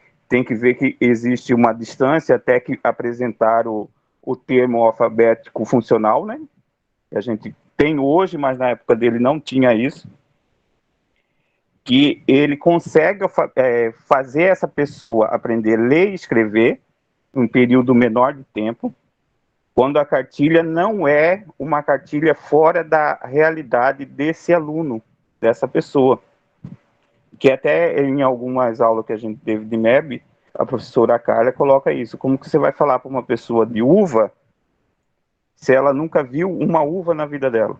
ver que existe uma distância até que apresentar o termo alfabético funcional, né? Que a gente tem hoje, mas na época dele não tinha isso. que ele consegue fazer essa pessoa aprender a ler e escrever em um período menor de tempo, quando a cartilha não é uma cartilha fora da realidade desse aluno, dessa pessoa. Que até em algumas aulas que a gente teve de MEB, a professora Carla coloca isso. Como que você vai falar para uma pessoa de uva se ela nunca viu uma uva na vida dela?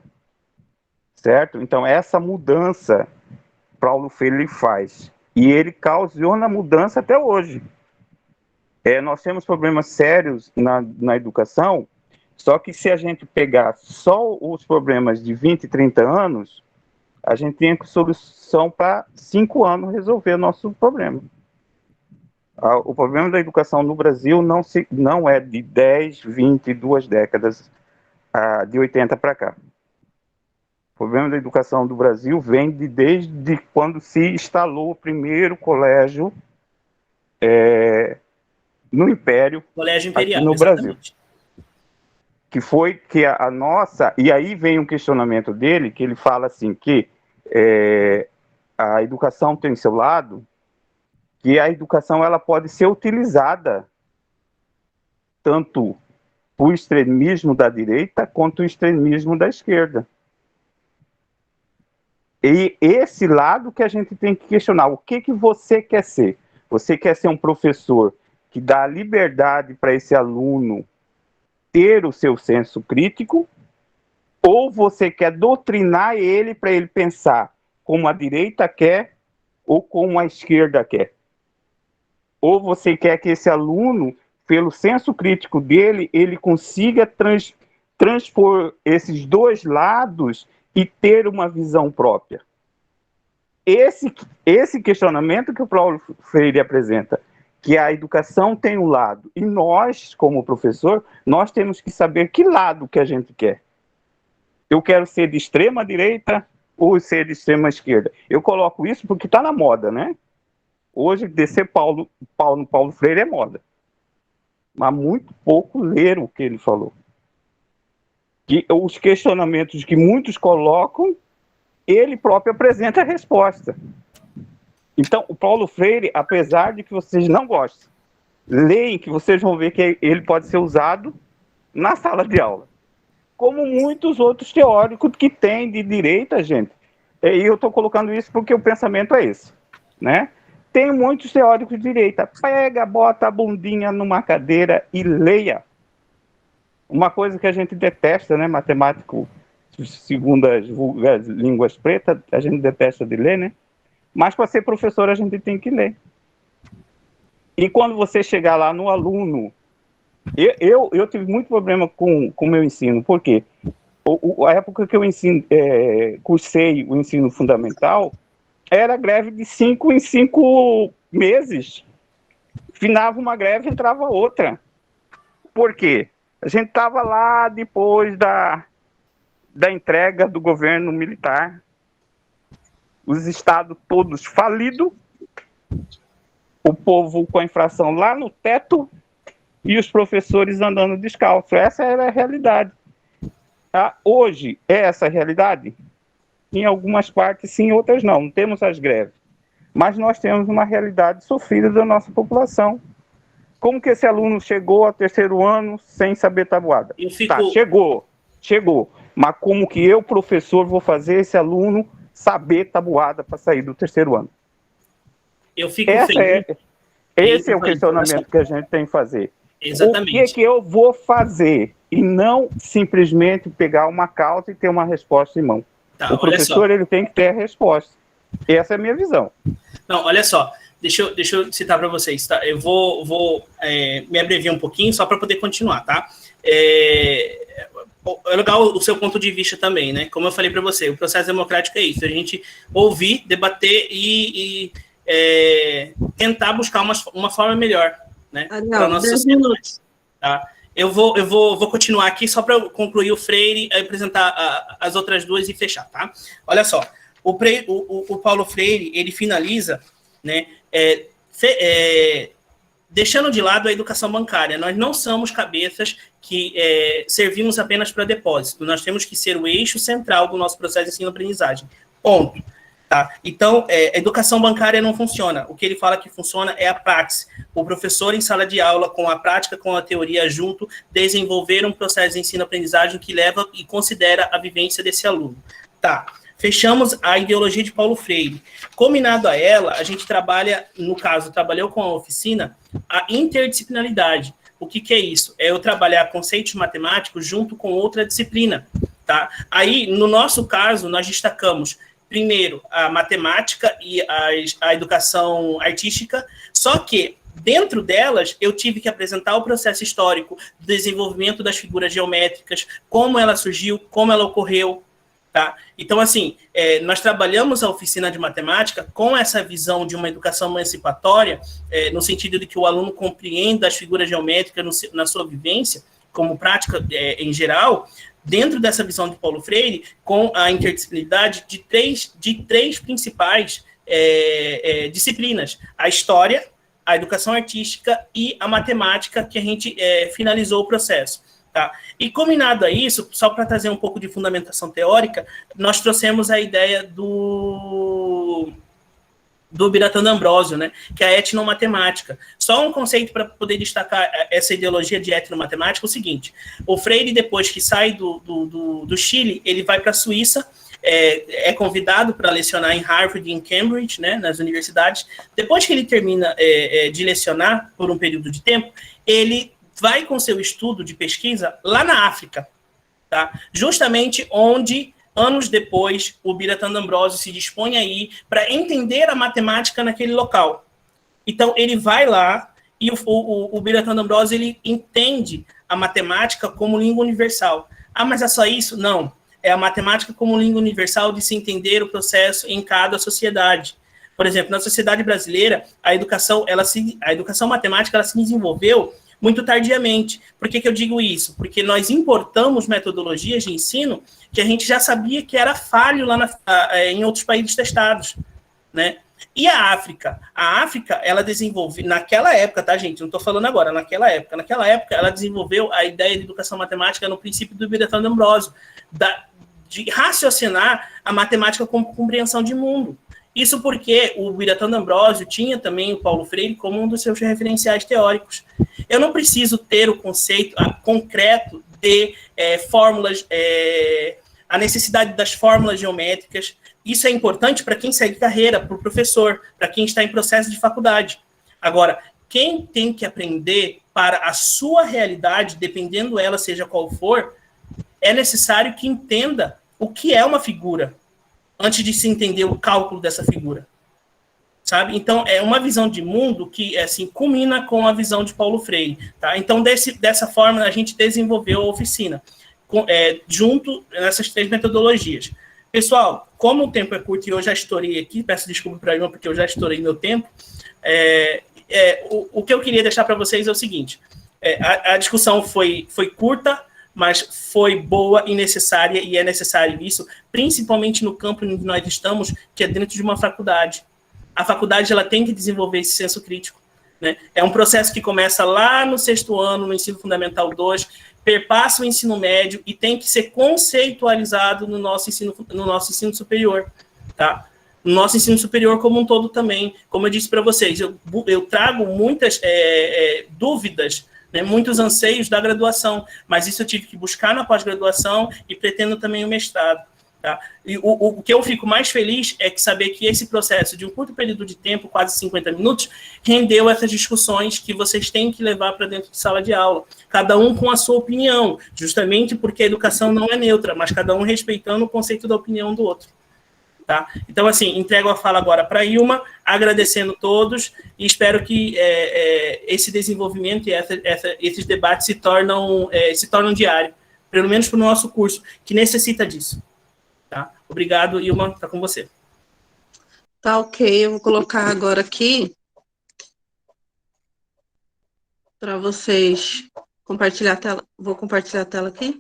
Certo? Então, essa mudança Paulo Freire faz. E ele causou mudança até hoje. Nós temos problemas sérios na educação, só que se a gente pegar só os problemas de 20, 30 anos, a gente tem solução para 5 anos resolver o nosso problema. O problema da educação no Brasil não é de 10, 20, 2 décadas, de 80 para cá. O problema da educação do Brasil vem desde quando se instalou o primeiro colégio no Império, Colégio Imperial, aqui no exatamente. Brasil. Que foi que a nossa... E aí vem um questionamento dele, que ele fala assim, que a educação tem seu lado, que a educação ela pode ser utilizada tanto o extremismo da direita quanto o extremismo da esquerda. E esse lado que a gente tem que questionar. O que você quer ser? Você quer ser um professor que dá liberdade para esse aluno ter o seu senso crítico? Ou você quer doutrinar ele para ele pensar como a direita quer ou como a esquerda quer? Ou você quer que esse aluno, pelo senso crítico dele, ele consiga transpor esses dois lados e ter uma visão própria? Esse questionamento que o Paulo Freire apresenta, que a educação tem um lado, e nós, como professor, nós temos que saber que lado que a gente quer. Eu quero ser de extrema direita ou ser de extrema esquerda? Eu coloco isso porque está na moda, né? Hoje, descer Paulo no Paulo Freire é moda. Mas muito pouco leram o que ele falou. Que os questionamentos que muitos colocam, ele próprio apresenta a resposta. Então, o Paulo Freire, apesar de que vocês não gostem, leem que vocês vão ver que ele pode ser usado na sala de aula. Como muitos outros teóricos que têm de direita, gente. E eu estou colocando isso porque o pensamento é esse, né? Tem muitos teóricos de direita. Pega, bota a bundinha numa cadeira e leia. Uma coisa que a gente detesta, né? Matemático, segundo as línguas pretas, a gente detesta de ler, né? Mas para ser professor a gente tem que ler. E quando você chegar lá no aluno... Eu tive muito problema com o meu ensino, porque a época que eu cursei o ensino fundamental, era greve de 5 em 5 meses. Finava uma greve, entrava outra. Por quê? A gente estava lá depois da entrega do governo militar, os estados todos falidos, o povo com a inflação lá no teto e os professores andando descalço. Essa era a realidade. Hoje é essa a realidade? Em algumas partes sim, em outras não. Não temos as greves. Mas nós temos uma realidade sofrida da nossa população. Como que esse aluno chegou ao 3º ano sem saber tabuada? Chegou. Mas como que eu, professor, vou fazer esse aluno saber tabuada para sair do 3º ano? Eu fico feliz. Esse é o questionamento que a gente tem que fazer. Exatamente. O que eu vou fazer? E não simplesmente pegar uma causa e ter uma resposta em mão. Tá, o professor ele tem que ter a resposta. Essa é a minha visão. Não, olha só. Deixa eu citar para vocês, tá? Eu vou me abreviar um pouquinho só para poder continuar, tá? É legal o seu ponto de vista também, né? Como eu falei para você, o processo democrático é isso, a gente ouvir, debater e tentar buscar uma forma melhor, né? Para a nossa sociedade, tá? Eu vou continuar aqui só para concluir o Freire, apresentar as outras duas e fechar, tá? Olha só, o Paulo Freire, ele finaliza, né, deixando de lado a educação bancária. Nós não somos cabeças que servimos apenas para depósito. Nós temos que ser o eixo central do nosso processo de ensino-aprendizagem. Ponto. Tá? Então, a educação bancária não funciona. O que ele fala que funciona é a prática. O professor em sala de aula, com a prática, com a teoria junto, desenvolver um processo de ensino-aprendizagem que leva e considera a vivência desse aluno. Tá. Fechamos a ideologia de Paulo Freire. Combinado a ela, a gente trabalha, no caso, trabalhou com a oficina, a interdisciplinaridade. O que é isso? É eu trabalhar conceitos matemáticos junto com outra disciplina. Tá? Aí, no nosso caso, nós destacamos primeiro a matemática e a educação artística, só que dentro delas eu tive que apresentar o processo histórico do desenvolvimento das figuras geométricas, como ela surgiu, como ela ocorreu, tá? Então, assim, nós trabalhamos a oficina de matemática com essa visão de uma educação emancipatória, no sentido de que o aluno compreenda as figuras geométricas na sua vivência, como prática em geral, dentro dessa visão de Paulo Freire, com a interdisciplinaridade de três principais disciplinas: a história, a educação artística e a matemática, que a gente finalizou o processo. Tá? E combinado a isso, só para trazer um pouco de fundamentação teórica, nós trouxemos a ideia do Biratan D'Ambrosio, né, que é a etnomatemática. Só um conceito para poder destacar essa ideologia de etnomatemática é o seguinte: o Freire, depois que sai do Chile, ele vai para a Suíça, é convidado para lecionar em Harvard e em Cambridge, né, nas universidades. Depois que ele termina de lecionar por um período de tempo, ele vai com seu estudo de pesquisa lá na África, tá? Justamente onde anos depois, o Biratan D'Ambrosio se dispõe a ir para entender a matemática naquele local. Então, ele vai lá e o Biratan D'Ambrosio ele entende a matemática como língua universal. Ah, mas é só isso? Não. É a matemática como língua universal de se entender o processo em cada sociedade. Por exemplo, na sociedade brasileira, a educação matemática ela se desenvolveu muito tardiamente. Por que eu digo isso? Porque nós importamos metodologias de ensino que a gente já sabia que era falho lá em outros países testados, né? E a África? A África, ela desenvolveu, naquela época, tá, gente? Não estou falando agora, naquela época, ela desenvolveu a ideia de educação matemática no princípio do Biratan D'Ambrosio, de raciocinar a matemática como compreensão de mundo. Isso porque o Biratan D'Ambrosio tinha também o Paulo Freire como um dos seus referenciais teóricos. Eu não preciso ter o conceito concreto de fórmulas, a necessidade das fórmulas geométricas. Isso é importante para quem segue carreira, para o professor, para quem está em processo de faculdade. Agora, quem tem que aprender para a sua realidade, dependendo ela seja qual for, é necessário que entenda o que é uma figura, antes de se entender o cálculo dessa figura, sabe? Então, é uma visão de mundo que, assim, culmina com a visão de Paulo Freire, tá? Então, dessa forma, a gente desenvolveu a oficina, junto nessas três metodologias. Pessoal, como o tempo é curto e eu já estourei aqui, peço desculpa para mim, porque eu já estourei meu tempo, o que eu queria deixar para vocês é o seguinte: a discussão foi curta, mas foi boa e necessária, e é necessário isso, principalmente no campo onde nós estamos, que é dentro de uma faculdade. A faculdade ela tem que desenvolver esse senso crítico, né? É um processo que começa lá no 6º ano, no ensino fundamental 2, perpassa o ensino médio e tem que ser conceitualizado no nosso ensino superior, tá? No nosso ensino superior como um todo também. Como eu disse para vocês, eu trago muitas dúvidas, né, muitos anseios da graduação, mas isso eu tive que buscar na pós-graduação e pretendo também o mestrado. Tá? E o que eu fico mais feliz é que saber que esse processo de um curto período de tempo, quase 50 minutos, rendeu essas discussões que vocês têm que levar para dentro de sala de aula, cada um com a sua opinião, justamente porque a educação não é neutra, mas cada um respeitando o conceito da opinião do outro. Tá? Então, assim, entrego a fala agora para a Ilma, agradecendo todos, e espero que esse desenvolvimento e esses debates se tornam diários, pelo menos para o nosso curso, que necessita disso. Tá? Obrigado, Ilma, está com você. Tá ok, eu vou colocar agora aqui para vocês compartilhar a tela. Vou compartilhar a tela aqui.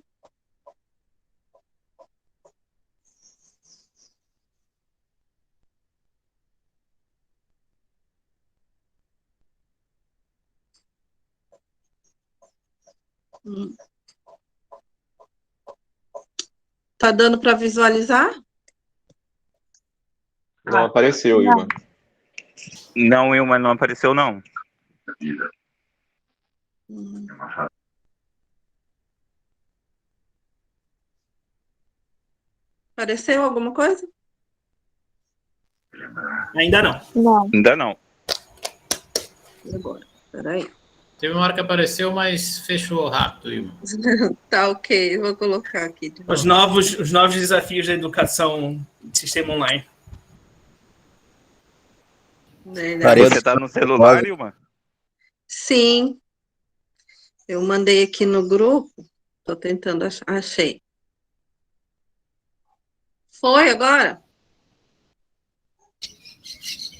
Tá dando para visualizar? Não apareceu, Não. Ilma. Não, Ilma, não apareceu, não. Hum. Apareceu alguma coisa? Ainda não. Não. Ainda não. E agora? Peraí. Teve uma hora que apareceu, mas fechou rápido, Ilma. Tá ok, vou colocar aqui de Os novo. novos desafios da educação de sistema online. Verdade. Você tá no celular, Ilma? Sim, eu mandei aqui no grupo. Tô tentando achar. Achei. Foi agora?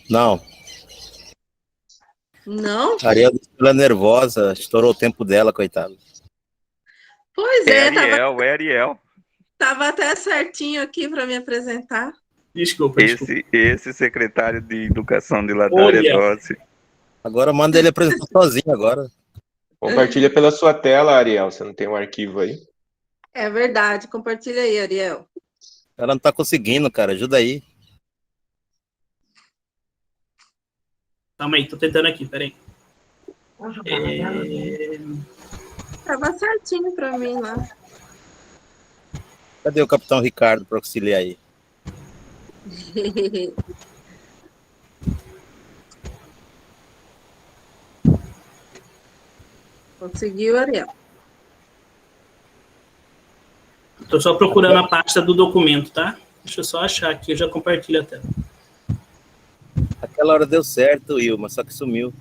Não, Não? a Ariel ela nervosa, estourou o tempo dela, coitada. Pois É é, Ariel. tava até certinho aqui para me apresentar. Desculpa. Esse secretário de educação de lá da área Olha. doce. Agora manda ele apresentar sozinho agora. Compartilha pela sua tela, Ariel. Você não tem um arquivo aí? É verdade, compartilha aí, Ariel. Ela não tá conseguindo, cara, ajuda aí. Calma aí, tô tentando aqui, peraí. Tava certinho para mim lá. Cadê o capitão Ricardo para auxiliar aí? Conseguiu, Ariel? Tô só procurando a pasta do documento, tá? Deixa eu só achar aqui, eu já compartilho a tela. Aquela hora deu certo, Ilma, só que sumiu.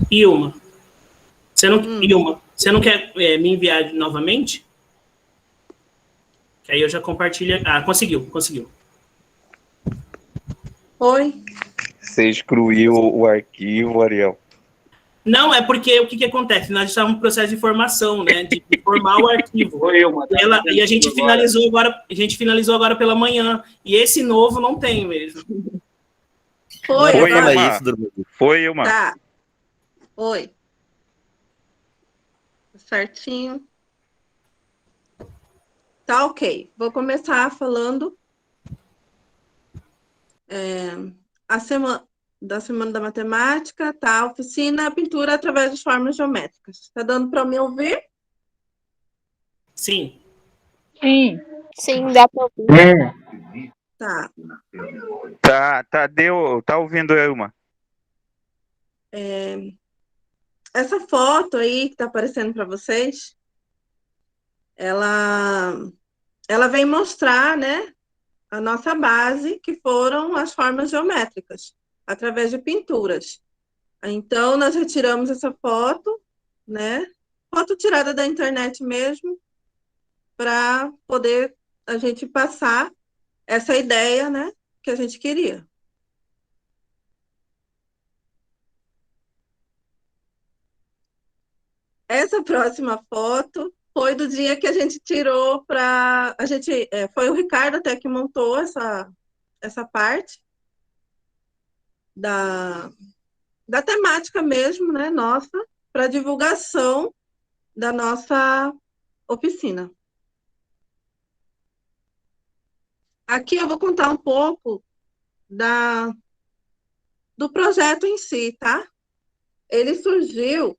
Ilma, Ilma, você não quer me enviar novamente? Que aí eu já compartilho. Ah, conseguiu. Foi? Você excluiu o arquivo, Ariel. Não, é porque o que acontece? Nós estávamos no processo de formação, né? De formar o arquivo. E a gente finalizou agora pela manhã. E esse novo não tem mesmo. Foi, Foi, agora? Ilma. Isso, Drummond. Foi, Ilma. Tá. Foi. Certinho. Tá ok. Vou começar falando da Semana da Matemática, tá? Oficina, pintura através de formas geométricas. Tá dando para me ouvir? Sim. Sim. Sim, dá pra ouvir. Tá. Tá ouvindo, Ilma? Essa foto aí que tá aparecendo para vocês, ela vem mostrar, né, a nossa base, que foram as formas geométricas, através de pinturas. Então, nós retiramos essa foto, né, foto tirada da internet mesmo, para poder a gente passar essa ideia, né, que a gente queria. Essa próxima foto foi do dia que a gente tirou para foi o Ricardo até que montou essa parte da temática mesmo, né, nossa, para divulgação da nossa oficina. Aqui eu vou contar um pouco do projeto em si, tá? Ele surgiu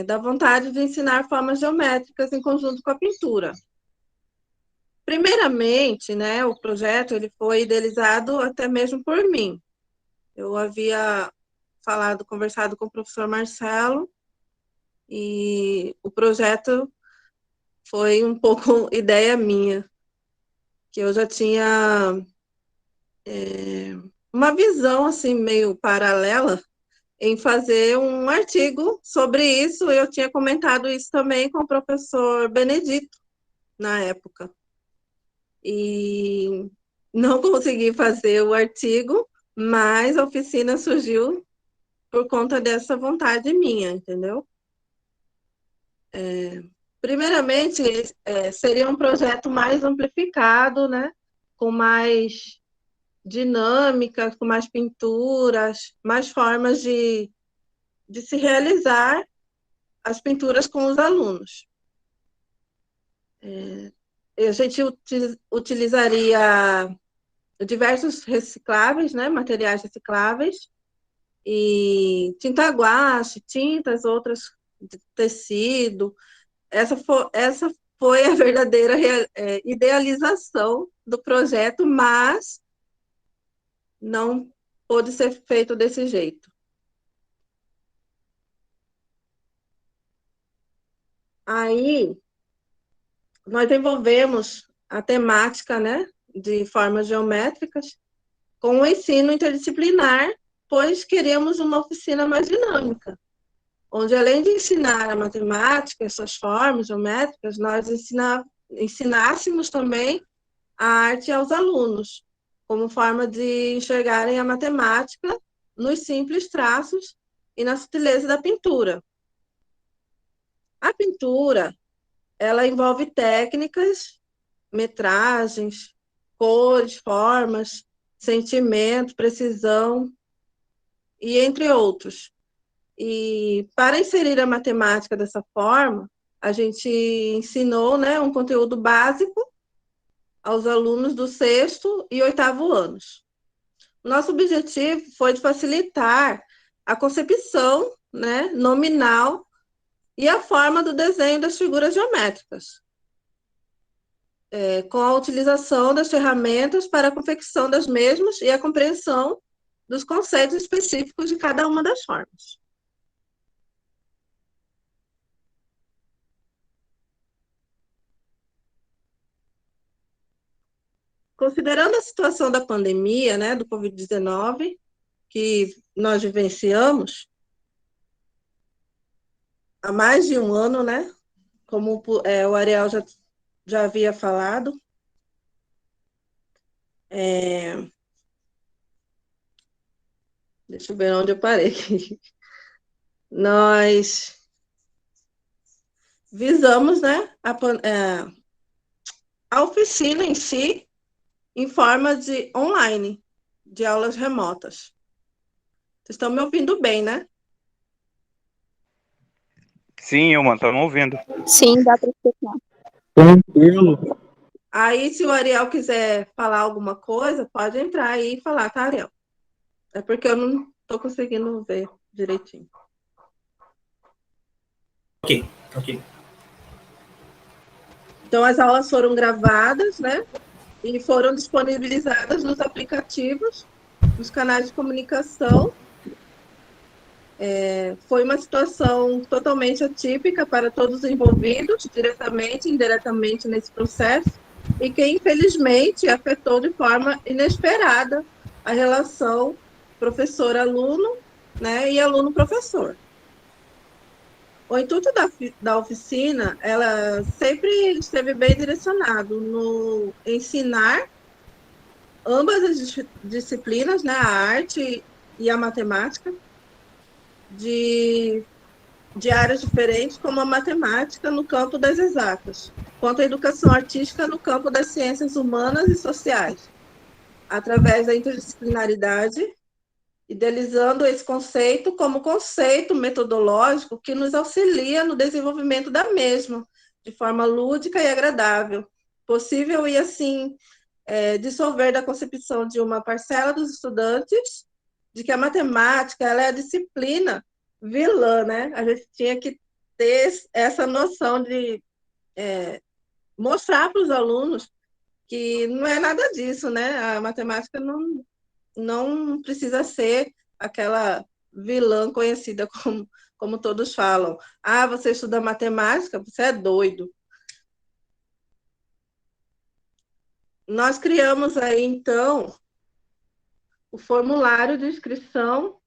da vontade de ensinar formas geométricas em conjunto com a pintura. Primeiramente, né, o projeto ele foi idealizado até mesmo por mim. Eu havia conversado com o professor Marcelo, e o projeto foi um pouco ideia minha, que eu já tinha uma visão assim meio paralela em fazer um artigo sobre isso. Eu tinha comentado isso também com o professor Benedito na época. E não consegui fazer o artigo, mas a oficina surgiu por conta dessa vontade minha, entendeu? Primeiramente, seria um projeto mais amplificado, né? Com mais dinâmica, com mais pinturas, mais formas de se realizar as pinturas com os alunos. A gente utilizaria diversos recicláveis, né? Materiais recicláveis, e tinta guache, tintas, outras de tecido. Essa foi a verdadeira idealização do projeto, mas não pôde ser feito desse jeito. Aí, nós envolvemos a temática, né, de formas geométricas com o ensino interdisciplinar, pois queríamos uma oficina mais dinâmica, onde, além de ensinar a matemática, essas formas geométricas, nós ensinássemos também a arte aos alunos, como forma de enxergarem a matemática nos simples traços e na sutileza da pintura. A pintura, ela envolve técnicas, metragens, cores, formas, sentimento, precisão, e entre outros. E para inserir a matemática dessa forma, a gente ensinou, né, um conteúdo básico aos alunos do 6º e 8º anos. Nosso objetivo foi de facilitar a concepção, né, nominal e a forma do desenho das figuras geométricas, com a utilização das ferramentas para a confecção das mesmas e a compreensão dos conceitos específicos de cada uma das formas. Considerando a situação da pandemia, né, do Covid-19, que nós vivenciamos há mais de um ano, né, como o Ariel já havia falado, deixa eu ver onde eu parei. Nós visamos, né, a oficina em si, em forma de online, de aulas remotas. Vocês estão me ouvindo bem, né? Sim, Ilma, estamos ouvindo. Sim, dá para escutar. Tranquilo. Aí, se o Ariel quiser falar alguma coisa, pode entrar aí e falar, tá, Ariel? É porque eu não estou conseguindo ver direitinho. Ok. Então, as aulas foram gravadas, né? E foram disponibilizadas nos aplicativos, nos canais de comunicação. Foi uma situação totalmente atípica para todos os envolvidos, diretamente e indiretamente nesse processo, e que, infelizmente, afetou de forma inesperada a relação professor-aluno, né, e aluno-professor. O intuito da oficina, ela sempre esteve bem direcionado no ensinar ambas as disciplinas, né, a arte e a matemática, de áreas diferentes, como a matemática no campo das exatas, quanto a educação artística no campo das ciências humanas e sociais, através da interdisciplinaridade, idealizando esse conceito como conceito metodológico que nos auxilia no desenvolvimento da mesma, de forma lúdica e agradável, possível e, assim, dissolver da concepção de uma parcela dos estudantes de que a matemática ela é a disciplina vilã, né? A gente tinha que ter essa noção de mostrar para os alunos que não é nada disso, né? A matemática não precisa ser aquela vilã conhecida como todos falam. Ah, você estuda matemática, você é doido. Nós criamos aí, então, o formulário de inscrição,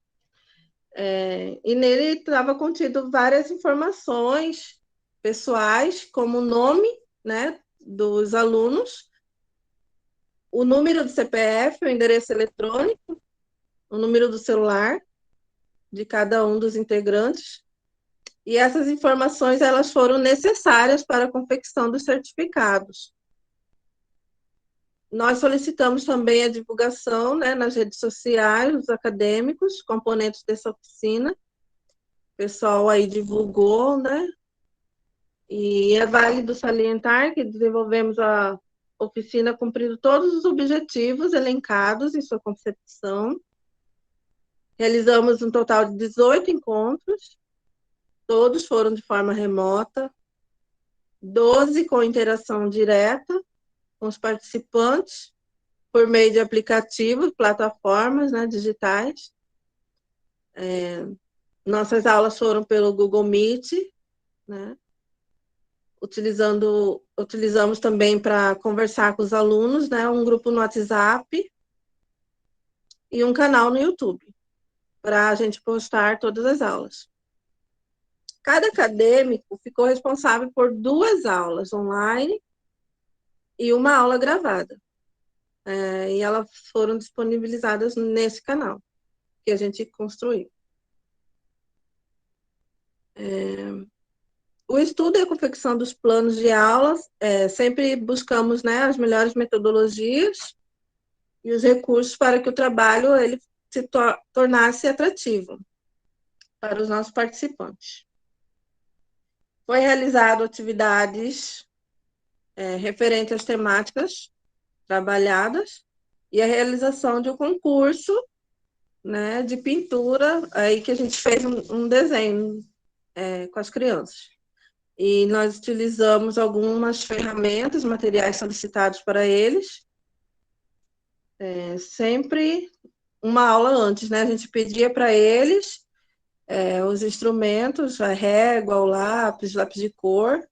e nele estava contido várias informações pessoais, como o nome, né, dos alunos, o número do CPF, o endereço eletrônico, o número do celular, de cada um dos integrantes, e essas informações elas foram necessárias para a confecção dos certificados. Nós solicitamos também a divulgação, né, nas redes sociais dos acadêmicos, componentes dessa oficina. O pessoal aí divulgou, né? E é válido salientar que desenvolvemos a oficina cumprindo todos os objetivos elencados em sua concepção. Realizamos um total de 18 encontros, todos foram de forma remota, 12 com interação direta com os participantes, por meio de aplicativos, plataformas, né, digitais. Nossas aulas foram pelo Google Meet, né? Utilizamos também para conversar com os alunos, né, um grupo no WhatsApp e um canal no YouTube, para a gente postar todas as aulas. Cada acadêmico ficou responsável por 2 aulas online e uma aula gravada. E elas foram disponibilizadas nesse canal que a gente construiu. O estudo e a confecção dos planos de aulas, sempre buscamos, né, as melhores metodologias e os recursos para que o trabalho ele se tornasse atrativo para os nossos participantes. Foi realizado atividades referentes às temáticas trabalhadas e a realização de um concurso, né, de pintura, aí que a gente fez um desenho com as crianças. E nós utilizamos algumas ferramentas, materiais solicitados para eles, sempre uma aula antes, né? A gente pedia para eles os instrumentos, a régua, o lápis de cor,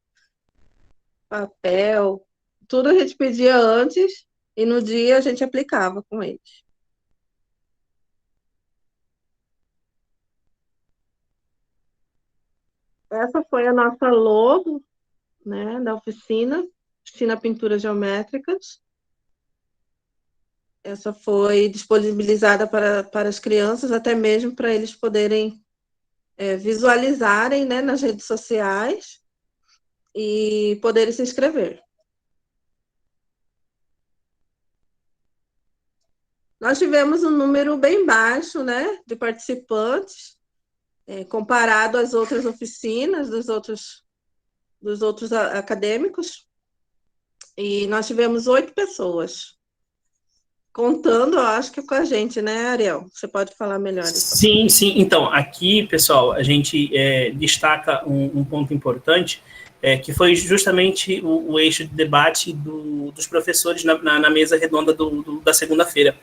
papel, tudo a gente pedia antes e no dia a gente aplicava com eles. Essa foi a nossa logo, né, da oficina Pinturas Geométricas. Essa foi disponibilizada para as crianças, até mesmo para eles poderem visualizarem, né, nas redes sociais e poderem se inscrever. Nós tivemos um número bem baixo, né, de participantes, comparado às outras oficinas dos outros acadêmicos, e nós tivemos 8 pessoas, contando, eu acho que com a gente, né, Ariel? Você pode falar melhor isso? Sim, sim. Então, aqui, pessoal, a gente destaca um ponto importante, que foi justamente o eixo de debate dos professores na mesa redonda da segunda-feira.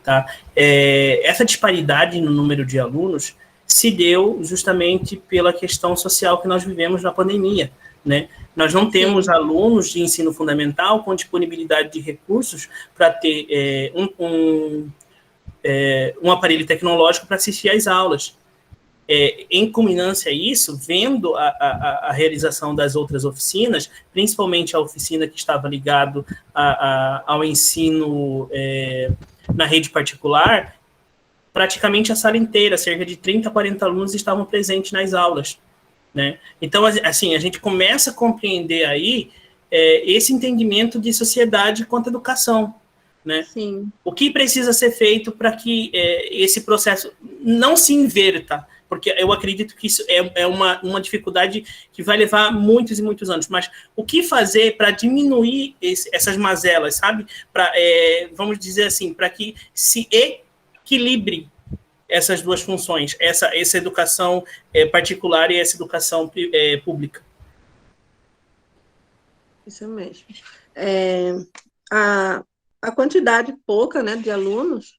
Tá? Essa disparidade no número de alunos se deu justamente pela questão social que nós vivemos na pandemia, né? Nós não temos alunos de ensino fundamental com disponibilidade de recursos para ter um aparelho tecnológico para assistir às aulas. Em culminância a isso, vendo a realização das outras oficinas, principalmente a oficina que estava ligado ao ensino na rede particular, praticamente a sala inteira, cerca de 30, 40 alunos estavam presentes nas aulas, né? Então, assim, a gente começa a compreender aí esse entendimento de sociedade quanto à educação, né? Sim. O que precisa ser feito para que esse processo não se inverta, porque eu acredito que isso é uma dificuldade que vai levar muitos e muitos anos, mas o que fazer para diminuir essas mazelas, sabe? Vamos dizer assim, para que se equilibre essas duas funções, essa educação particular e essa educação pública. Isso mesmo. A quantidade pouca, né, de alunos,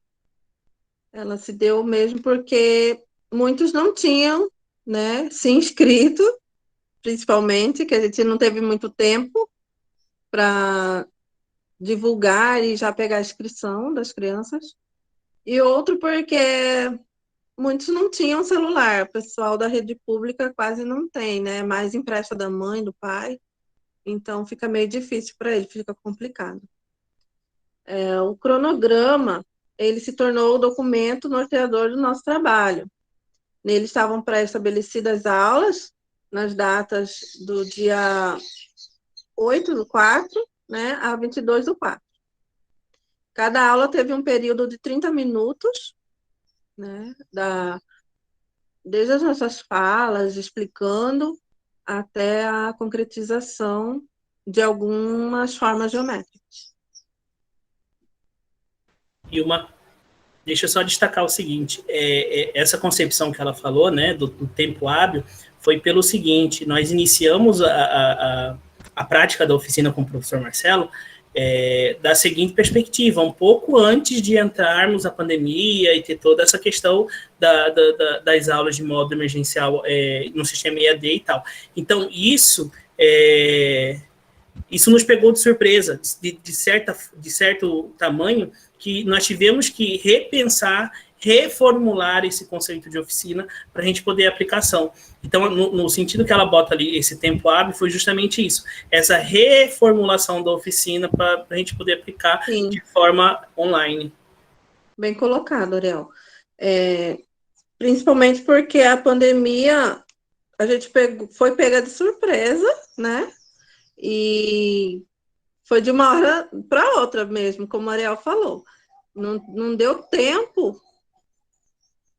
ela se deu mesmo porque muitos não tinham, né, se inscrito, principalmente, que a gente não teve muito tempo para divulgar e já pegar a inscrição das crianças. E outro porque muitos não tinham celular, o pessoal da rede pública quase não tem, né? Mais empresta da mãe, do pai, então fica meio difícil para ele, fica complicado. O cronograma, ele se tornou o documento norteador do nosso trabalho. Nele estavam pré-estabelecidas aulas nas datas do dia 8/4, né, a 22/4. Cada aula teve um período de 30 minutos, né, desde as nossas falas, explicando, até a concretização de algumas formas geométricas. E deixa eu só destacar o seguinte, essa concepção que ela falou, né, do tempo hábil, foi pelo seguinte: nós iniciamos a prática da oficina com o professor Marcelo da seguinte perspectiva: um pouco antes de entrarmos na pandemia e ter toda essa questão das aulas de modo emergencial no sistema EAD e tal. Então, isso nos pegou de surpresa, de certo tamanho, que nós tivemos que repensar, reformular esse conceito de oficina para a gente poder aplicação. Então, no sentido que ela bota ali, esse tempo hábil, foi justamente isso, essa reformulação da oficina para a gente poder aplicar Sim. de forma online. Bem colocado, Ariel. Principalmente porque a pandemia, a gente foi pega de surpresa, né? E foi de uma hora para outra mesmo, como a Ariel falou. Não deu tempo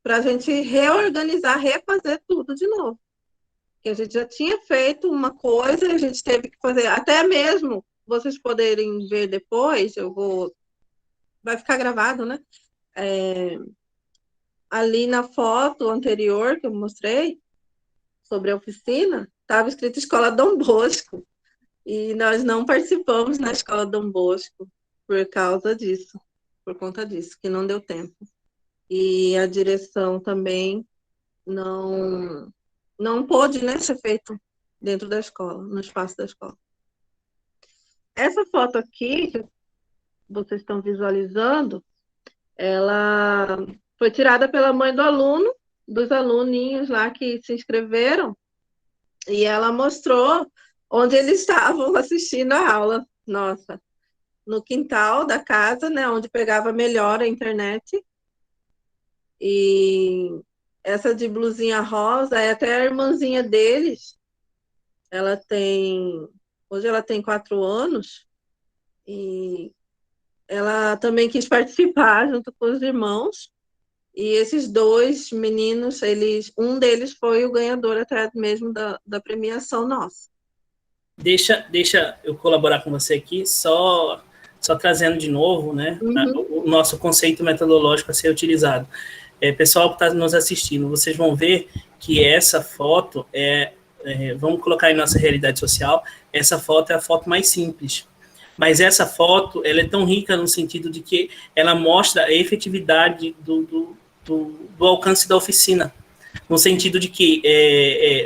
para a gente reorganizar, refazer tudo de novo. Porque a gente já tinha feito uma coisa, a gente teve que fazer, até mesmo vocês poderem ver depois, vai ficar gravado, né? Ali na foto anterior que eu mostrei, sobre a oficina, estava escrito Escola Dom Bosco. E nós não participamos na Escola Dom Bosco por causa disso, por conta disso, que não deu tempo. E a direção também não pôde, né, ser feito dentro da escola, no espaço da escola. Essa foto aqui, que vocês estão visualizando, ela foi tirada pela mãe do aluno, dos aluninhos lá que se inscreveram, e ela mostrou onde eles estavam assistindo a aula nossa, no quintal da casa, né, onde pegava melhor a internet. E essa de blusinha rosa é até a irmãzinha deles. Hoje ela tem 4 anos, e ela também quis participar junto com os irmãos. E esses 2 meninos, um deles foi o ganhador até mesmo da premiação nossa. Deixa eu colaborar com você aqui, só trazendo de novo, né, o nosso conceito metodológico a ser utilizado. Pessoal que está nos assistindo, vocês vão ver que essa foto vamos colocar em nossa realidade social, essa foto é a foto mais simples. Mas essa foto, ela é tão rica no sentido de que ela mostra a efetividade do alcance da oficina, no sentido de que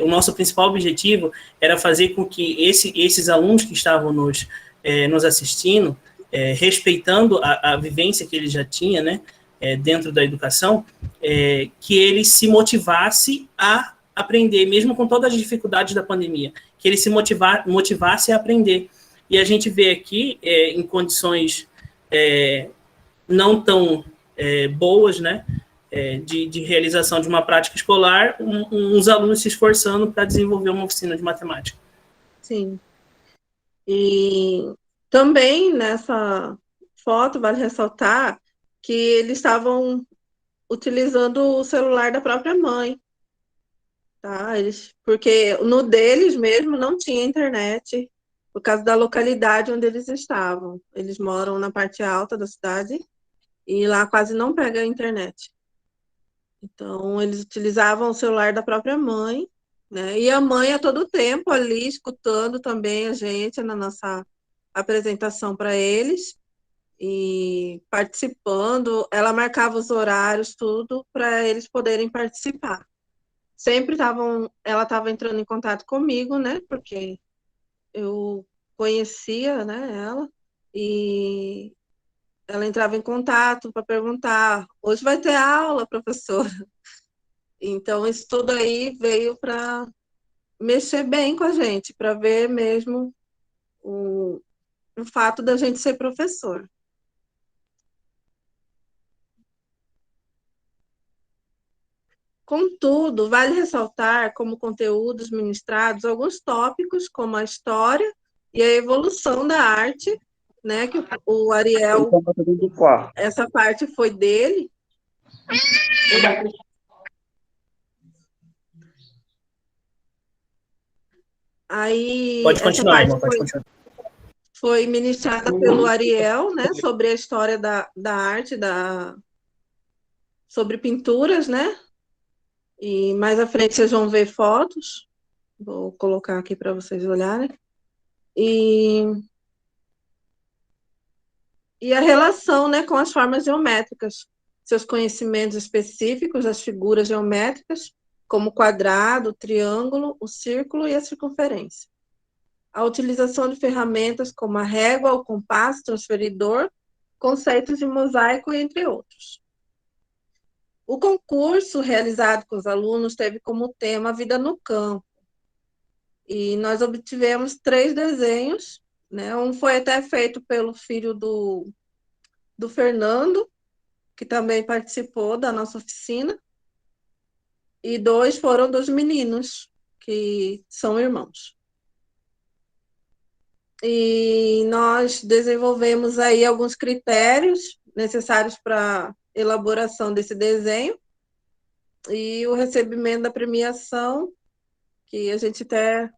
o nosso principal objetivo era fazer com que esses alunos que estavam nos assistindo, respeitando a vivência que eles já tinham, né, dentro da educação, que eles se motivassem a aprender, mesmo com todas as dificuldades da pandemia, que eles se motivassem a aprender. E a gente vê aqui, em condições não tão boas, né, de realização de uma prática escolar, uns alunos se esforçando para desenvolver uma oficina de matemática. Sim. E também nessa foto vale ressaltar que eles estavam utilizando o celular da própria mãe, tá? Porque no deles mesmo não tinha internet, por causa da localidade onde eles estavam. Eles moram na parte alta da cidade e lá quase não pega a internet. Então, eles utilizavam o celular da própria mãe, né? E a mãe a todo tempo ali, escutando também a gente na nossa apresentação para eles e participando. Ela marcava os horários, tudo, para eles poderem participar. Sempre ela estava entrando em contato comigo, né? Porque eu conhecia, né, ela, e ela entrava em contato para perguntar: hoje vai ter aula, professora? Então, isso tudo aí veio para mexer bem com a gente, para ver mesmo o fato da gente ser professor. Contudo, vale ressaltar como conteúdos ministrados alguns tópicos, como a história e a evolução da arte, né, que o Ariel, essa parte foi dele. Aí, Pode essa continuar, parte irmão, pode continuar. foi ministrada pelo Ariel, né, sobre a história da arte, sobre pinturas, né? E mais à frente vocês vão ver fotos. Vou colocar aqui para vocês olharem. E a relação, né, com as formas geométricas, seus conhecimentos específicos das figuras geométricas, como o quadrado, o triângulo, o círculo e a circunferência. A utilização de ferramentas como a régua, o compasso, transferidor, conceitos de mosaico, entre outros. O concurso realizado com os alunos teve como tema a vida no campo. E nós obtivemos 3 desenhos, né? Um foi até feito pelo filho do Fernando, que também participou da nossa oficina, e 2 foram dos meninos, que são irmãos. E nós desenvolvemos aí alguns critérios necessários para elaboração desse desenho e o recebimento da premiação, que a gente até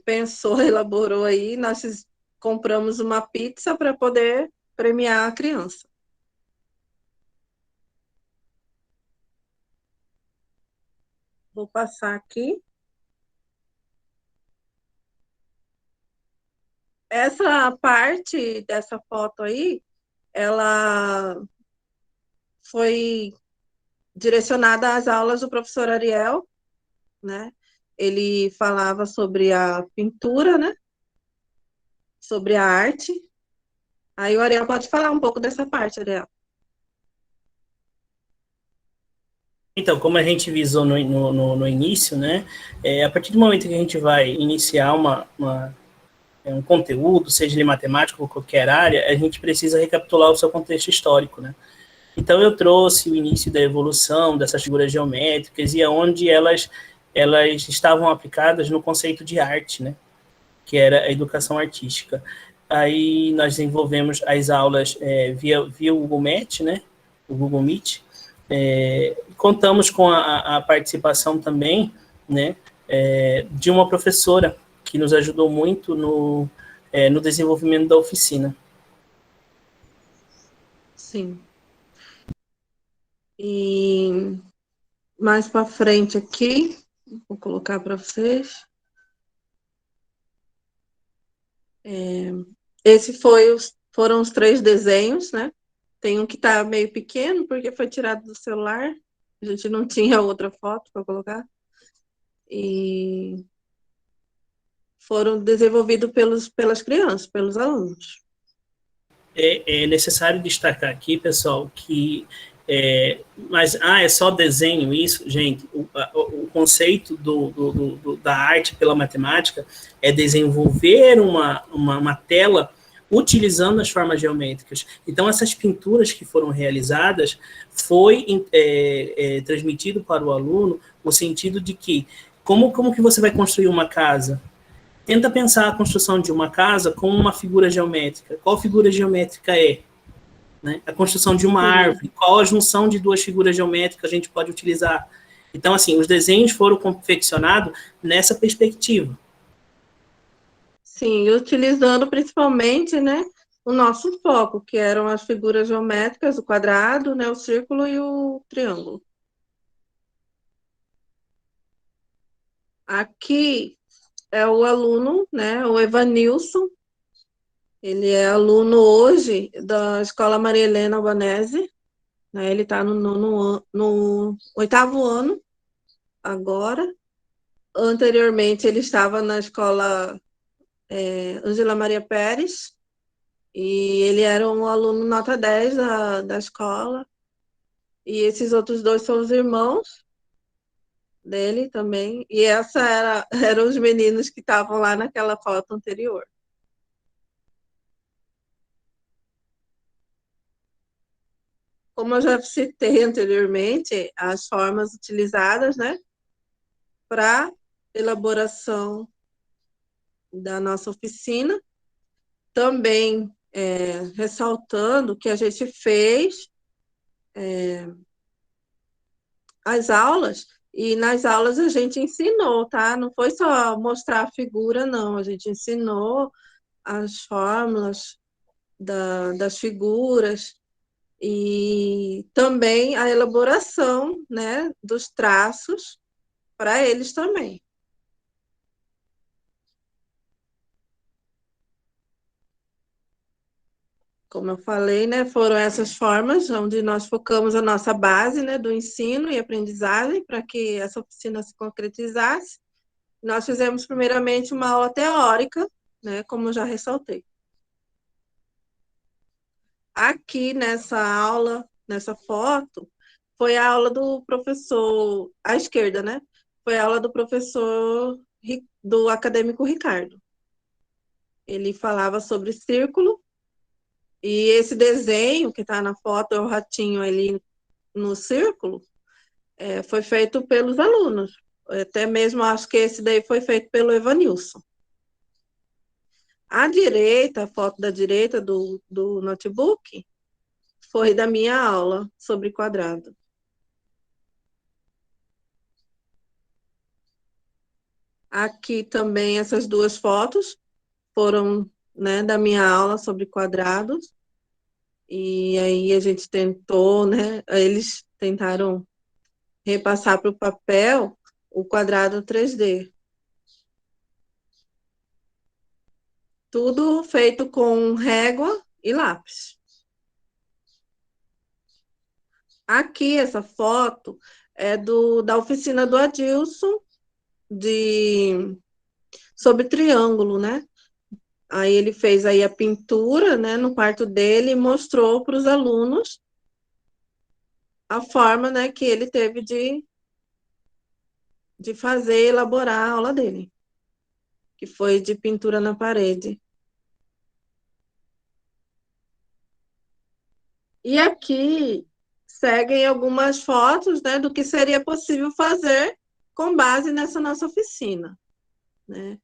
pensou, elaborou aí, nós compramos uma pizza para poder premiar a criança. Vou passar aqui. Essa parte dessa foto aí, ela foi direcionada às aulas do professor Ariel, né? Ele falava sobre a pintura, né? Sobre a arte. Aí o Ariel pode falar um pouco dessa parte, Ariel. Então, como a gente visou no início, né? A partir do momento que a gente vai iniciar um conteúdo, seja ele matemático ou qualquer área, a gente precisa recapitular o seu contexto histórico, né? Então, eu trouxe o início da evolução dessas figuras geométricas e aonde elas estavam aplicadas no conceito de arte, né? Que era a educação artística. Aí nós desenvolvemos as aulas via o Google Meet, né? O Google Meet. Contamos com a participação também, né? De uma professora que nos ajudou muito no desenvolvimento da oficina. Sim. E mais para frente aqui, vou colocar para vocês. Esse foram os 3 desenhos, né? Tem um que está meio pequeno, porque foi tirado do celular. A gente não tinha outra foto para colocar. E foram desenvolvidos pelas crianças, pelos alunos. É necessário destacar aqui, pessoal, que mas é só desenho isso? Gente, o conceito da arte pela matemática é desenvolver uma tela utilizando as formas geométricas. Então, essas pinturas que foram realizadas foi transmitido para o aluno o sentido de que como que você vai construir uma casa? Tenta pensar a construção de uma casa com uma figura geométrica. Qual figura geométrica é? Né? A construção de uma árvore. Qual a junção de 2 figuras geométricas a gente pode utilizar? Então, assim, os desenhos foram confeccionados nessa perspectiva. Sim, utilizando principalmente, né, o nosso foco, que eram as figuras geométricas, o quadrado, né, o círculo e o triângulo. Aqui é o aluno, né, o Evanilson. Ele é aluno hoje da Escola Maria Helena Albanese, né, ele está no 8º ano agora. Anteriormente, ele estava na Escola Ângela Maria Pérez, e ele era um aluno nota 10 da escola. E esses outros 2 são os irmãos dele também. E eram os meninos que estavam lá naquela foto anterior. como eu já citei anteriormente, as formas utilizadas, né, para elaboração da nossa oficina, também ressaltando que a gente fez as aulas, e nas aulas a gente ensinou, tá? Não foi só mostrar a figura, não, a gente ensinou as fórmulas das figuras, e também a elaboração, né, dos traços para eles também. Como eu falei, né, foram essas formas onde nós focamos a nossa base, né, do ensino e aprendizagem para que essa oficina se concretizasse. Nós fizemos primeiramente uma aula teórica, né, como eu já ressaltei. Aqui nessa aula, nessa foto, foi a aula do professor, à esquerda, né? Foi a aula do professor, do acadêmico Ricardo. Ele falava sobre círculo, e esse desenho que está na foto, é o ratinho ali no círculo, foi feito pelos alunos. Até mesmo acho que esse daí foi feito pelo Evanilson. À direita, a foto da direita do notebook, foi da minha aula sobre quadrado. Aqui também essas duas fotos foram, né, da minha aula sobre quadrados. E aí a gente tentou, né, eles tentaram repassar para o papel o quadrado 3D. Tudo feito com régua e lápis. Aqui, essa foto é da oficina do Adilson, sobre triângulo, né? Aí ele fez aí a pintura, né, no quarto dele e mostrou para os alunos a forma, né, que ele teve de fazer, elaborar a aula dele, que foi de pintura na parede. E aqui seguem algumas fotos, né, do que seria possível fazer com base nessa nossa oficina, né?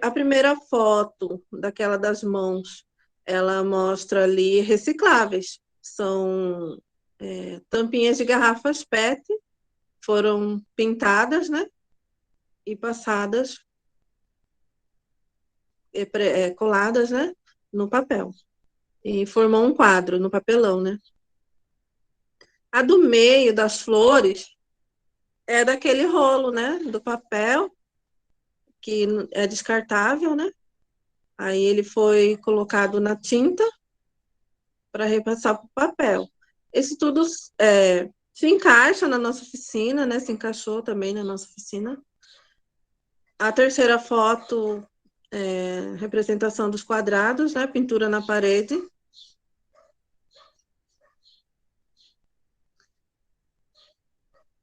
A primeira foto, daquela das mãos, ela mostra ali recicláveis. São tampinhas de garrafas PET, foram pintadas, né? E passadas, coladas, né? No papel. E formou um quadro no papelão, né? A do meio, das flores, é daquele rolo, né? Do papel, que é descartável, né? Aí ele foi colocado na tinta para repassar para o papel. Isso tudo se encaixa na nossa oficina, né? Se encaixou também na nossa oficina. A terceira foto representação dos quadrados, né? Pintura na parede.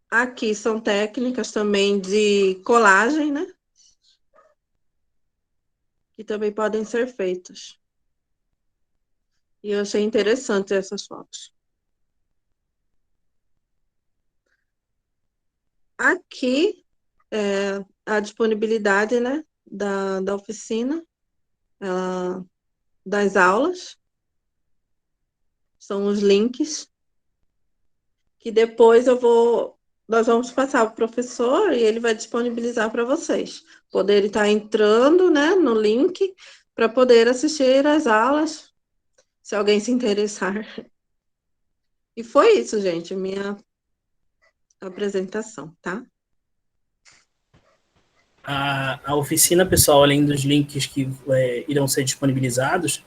Aqui são técnicas também de colagem, né? Que também podem ser feitas. E eu achei interessante essas fotos. Aqui a disponibilidade, né, da oficina, das aulas. São os links que depois nós vamos passar para o professor e ele vai disponibilizar para vocês poderem estar entrando, né, no link para poder assistir às aulas, se alguém se interessar. E foi isso, gente, minha apresentação, tá? A oficina, pessoal, além dos links que irão ser disponibilizados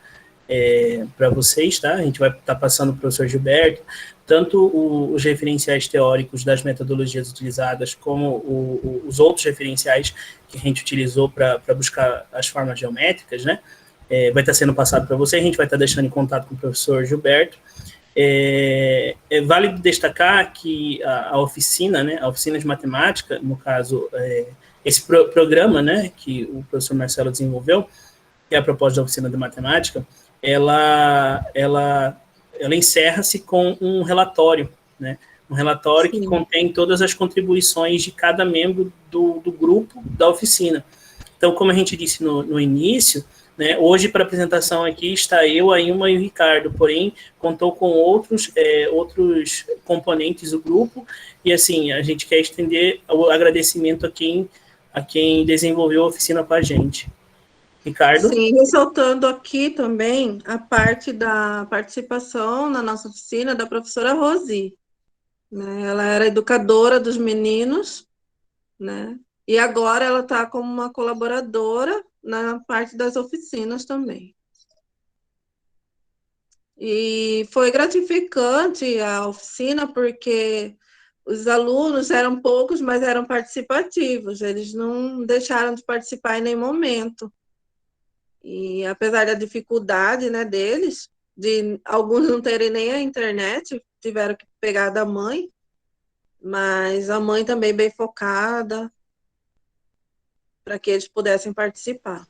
para vocês, tá? A gente vai estar passando para o professor Gilberto, tanto os referenciais teóricos das metodologias utilizadas, como os outros referenciais que a gente utilizou para buscar as formas geométricas, né? Vai estar sendo passado para você, a gente vai estar deixando em contato com o professor Gilberto. Vale destacar que a oficina, né, a oficina de matemática, no caso, esse programa, né, que o professor Marcelo desenvolveu, que é a proposta da oficina de matemática, ela ela encerra-se com um relatório, né? Um relatório Sim. que contém todas as contribuições de cada membro do grupo da oficina. Então, como a gente disse no início, né, hoje para a apresentação aqui está eu, a Ilma e o Ricardo, porém contou com outros componentes do grupo, e assim, a gente quer estender o agradecimento a quem desenvolveu a oficina com a gente. Ricardo? Sim, ressaltando aqui também a parte da participação na nossa oficina da professora Rosi, né? Ela era educadora dos meninos, né? E agora ela está como uma colaboradora na parte das oficinas também. E foi gratificante a oficina, porque os alunos eram poucos, mas eram participativos, eles não deixaram de participar em nenhum momento. E apesar da dificuldade, né, deles, de alguns não terem nem a internet, tiveram que pegar da mãe, mas a mãe também bem focada, para que eles pudessem participar.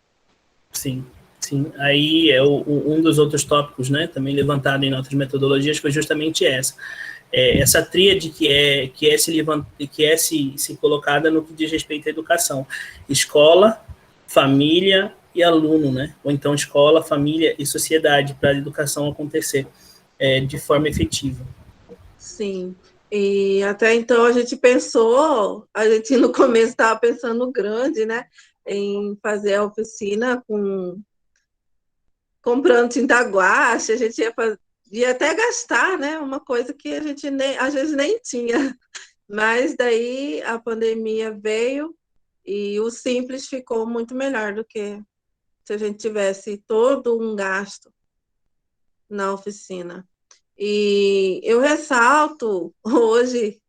Sim, sim. Aí um dos outros tópicos, né, também levantado em outras metodologias foi justamente essa tríade que é se colocada no que diz respeito à educação: escola, família e aluno, né? Ou então escola, família e sociedade, para a educação acontecer de forma efetiva. Sim. E até então a gente no começo estava pensando grande, né, em fazer a oficina comprando tinta guache, a gente ia até gastar, né, uma coisa que a gente às vezes nem tinha, mas daí a pandemia veio e o simples ficou muito melhor do que se a gente tivesse todo um gasto na oficina. E eu ressalto hoje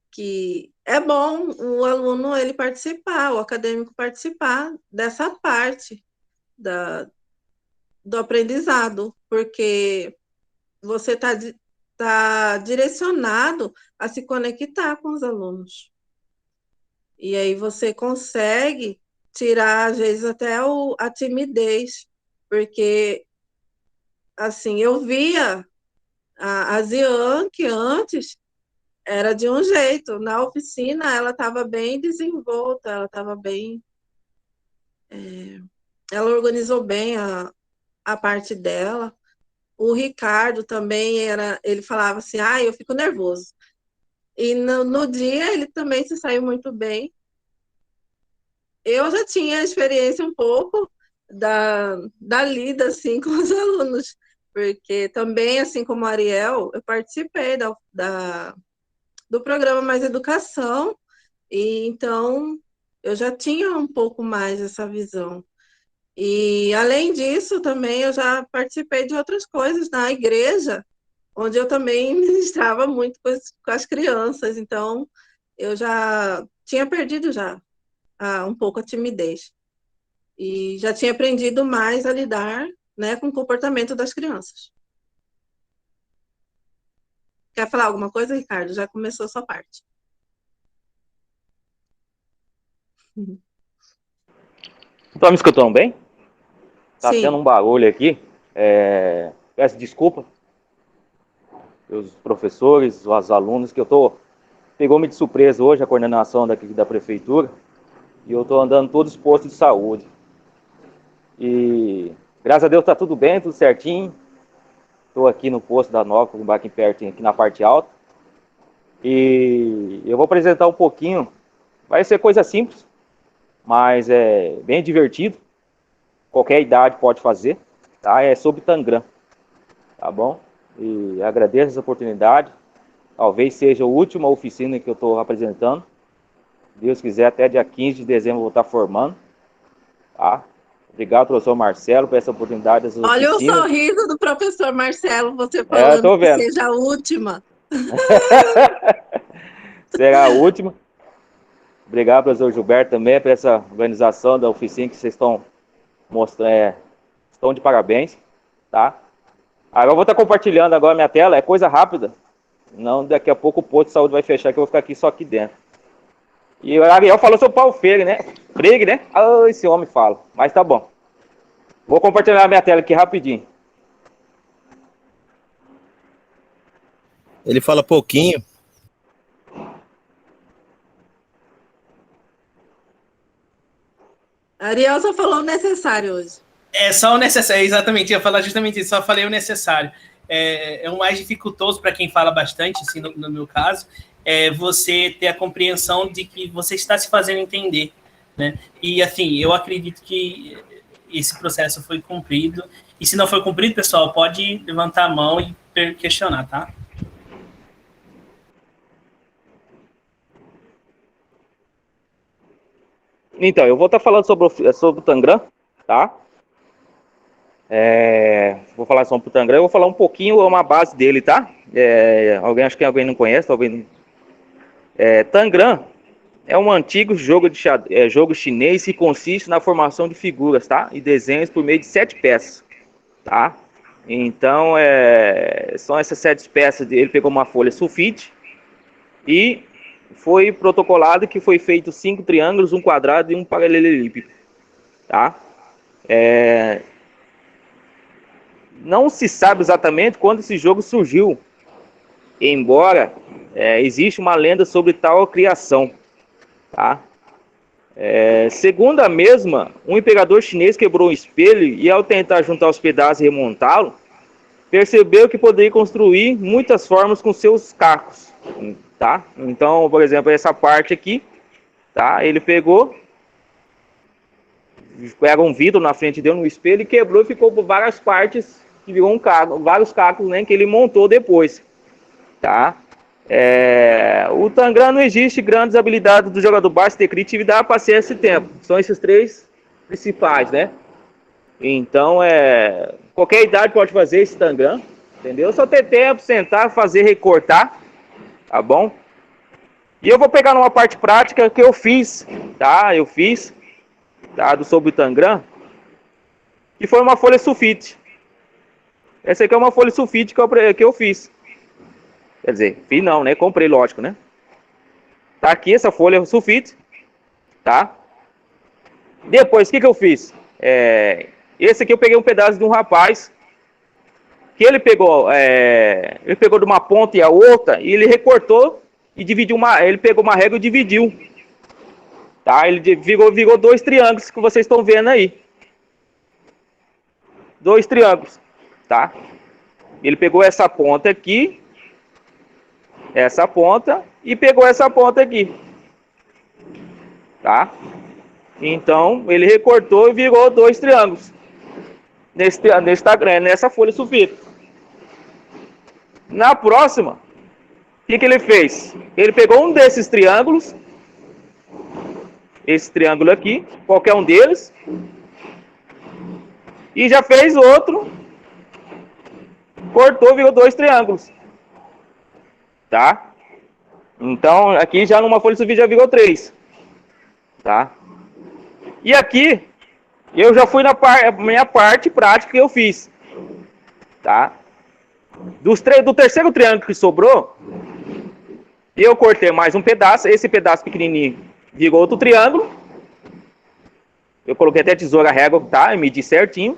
que é bom o aluno ele participar, o acadêmico participar dessa parte do aprendizado, porque você tá direcionado a se conectar com os alunos. E aí você consegue tirar, às vezes, até a timidez, porque, assim, eu via a Zian, que antes era de um jeito, na oficina ela estava bem desenvolta, ela estava bem... ela organizou bem a parte dela. O Ricardo também ele falava assim, eu fico nervoso. E no dia ele também se saiu muito bem. Eu já tinha experiência um pouco da lida, assim, com os alunos, porque também, assim como a Ariel, eu participei do programa Mais Educação, e então eu já tinha um pouco mais essa visão. E, além disso, também eu já participei de outras coisas na igreja, onde eu também ministrava muito com as crianças, então eu já tinha perdido um pouco a timidez. E já tinha aprendido mais a lidar, né, com o comportamento das crianças. Quer falar alguma coisa, Ricardo? Já começou a sua parte. Estão me escutando bem? Tá Sim. tendo um barulho aqui. Peço desculpa os professores, os alunos, que pegou-me de surpresa hoje a coordenação daqui da prefeitura, e eu estou andando todos os postos de saúde. E graças a Deus está tudo bem, tudo certinho. Estou aqui no posto da Nova, aqui perto, aqui na parte alta. E eu vou apresentar um pouquinho. Vai ser coisa simples, mas é bem divertido. Qualquer idade pode fazer, tá? É sobre Tangram, tá bom? E agradeço essa oportunidade. Talvez seja a última oficina que eu estou apresentando. Se Deus quiser, até dia 15 de dezembro eu vou estar formando, tá? Obrigado, professor Marcelo, por essa oportunidade dessas Olha oficinas. o sorriso do professor Marcelo, você falando tô vendo. que seja a última. Será a última. Obrigado, professor Gilberto, também, por essa organização da oficina que vocês estão mostrando. Estão de parabéns, tá? Agora eu vou estar compartilhando agora minha tela, é coisa rápida. Não, daqui a pouco o posto de saúde vai fechar, que eu vou ficar aqui só aqui dentro. E o Ariel falou sobre o Paulo Freire, né? Freire, né? Esse homem fala. Mas tá bom. Vou compartilhar minha tela aqui rapidinho. Ele fala pouquinho. Ariel só falou o necessário hoje. É só o necessário, exatamente, eu ia falar justamente isso, só falei o necessário. É o mais dificultoso para quem fala bastante, assim, no meu caso, é você ter a compreensão de que você está se fazendo entender, né? E, assim, eu acredito que esse processo foi cumprido, e se não foi cumprido, pessoal, pode levantar a mão e questionar, tá? Então, eu vou estar falando sobre o Tangram, tá? Vou falar sobre o Tangram, eu vou falar um pouquinho, uma base dele, tá? Acho que alguém não conhece, talvez. Tangram é um antigo jogo jogo chinês que consiste na formação de figuras, tá? E desenhos por meio de 7 peças, tá? Então, são essas 7 peças. Ele pegou uma folha sulfite e foi protocolado que foi feito 5 triângulos, um quadrado e um paralelepípedo, tá? Não se sabe exatamente quando esse jogo surgiu, embora existe uma lenda sobre tal criação, tá? Segundo a mesma, um imperador chinês quebrou um espelho e, ao tentar juntar os pedaços e remontá-lo, percebeu que poderia construir muitas formas com seus cacos, tá? Então, por exemplo, essa parte aqui, tá? Ele pega um vidro na frente dele, no espelho, e quebrou e ficou por várias partes, que virou um caco, vários cacos, né, que ele montou depois, tá? O Tangram não existe grandes habilidades do jogador basta ter criatividade, paciência e tempo. São esses 3 principais, né? Então, qualquer idade pode fazer esse Tangram, entendeu? Só ter tempo, sentar, fazer, recortar, tá bom? E eu vou pegar numa parte prática que eu fiz, tá? Sobre o Tangram, que foi uma folha sulfite. Essa aqui é uma folha sulfite que eu fiz. Quer dizer, fiz não, né? Comprei, lógico, né? Tá aqui essa folha sulfite, tá? Depois, o que eu fiz? Esse aqui eu peguei um pedaço de um rapaz, que ele pegou de uma ponta e a outra, e ele recortou e dividiu ele pegou uma régua e dividiu, tá? Ele virou 2 triângulos que vocês estão vendo aí. 2 triângulos, tá? Ele pegou essa ponta aqui, essa ponta, e pegou essa ponta aqui, tá? Então, ele recortou e virou 2 triângulos nessa folha sulfite. Na próxima, o que ele fez? Ele pegou um desses triângulos, esse triângulo aqui, qualquer um deles, e já fez outro, cortou e virou 2 triângulos, tá? Então, aqui já numa folha sulfite já virou 3, tá? E aqui, eu já fui na minha parte prática que eu fiz, tá? Do terceiro triângulo que sobrou, eu cortei mais um pedaço, esse pedaço pequenininho virou outro triângulo. Eu coloquei até tesoura régua, tá? E medi certinho.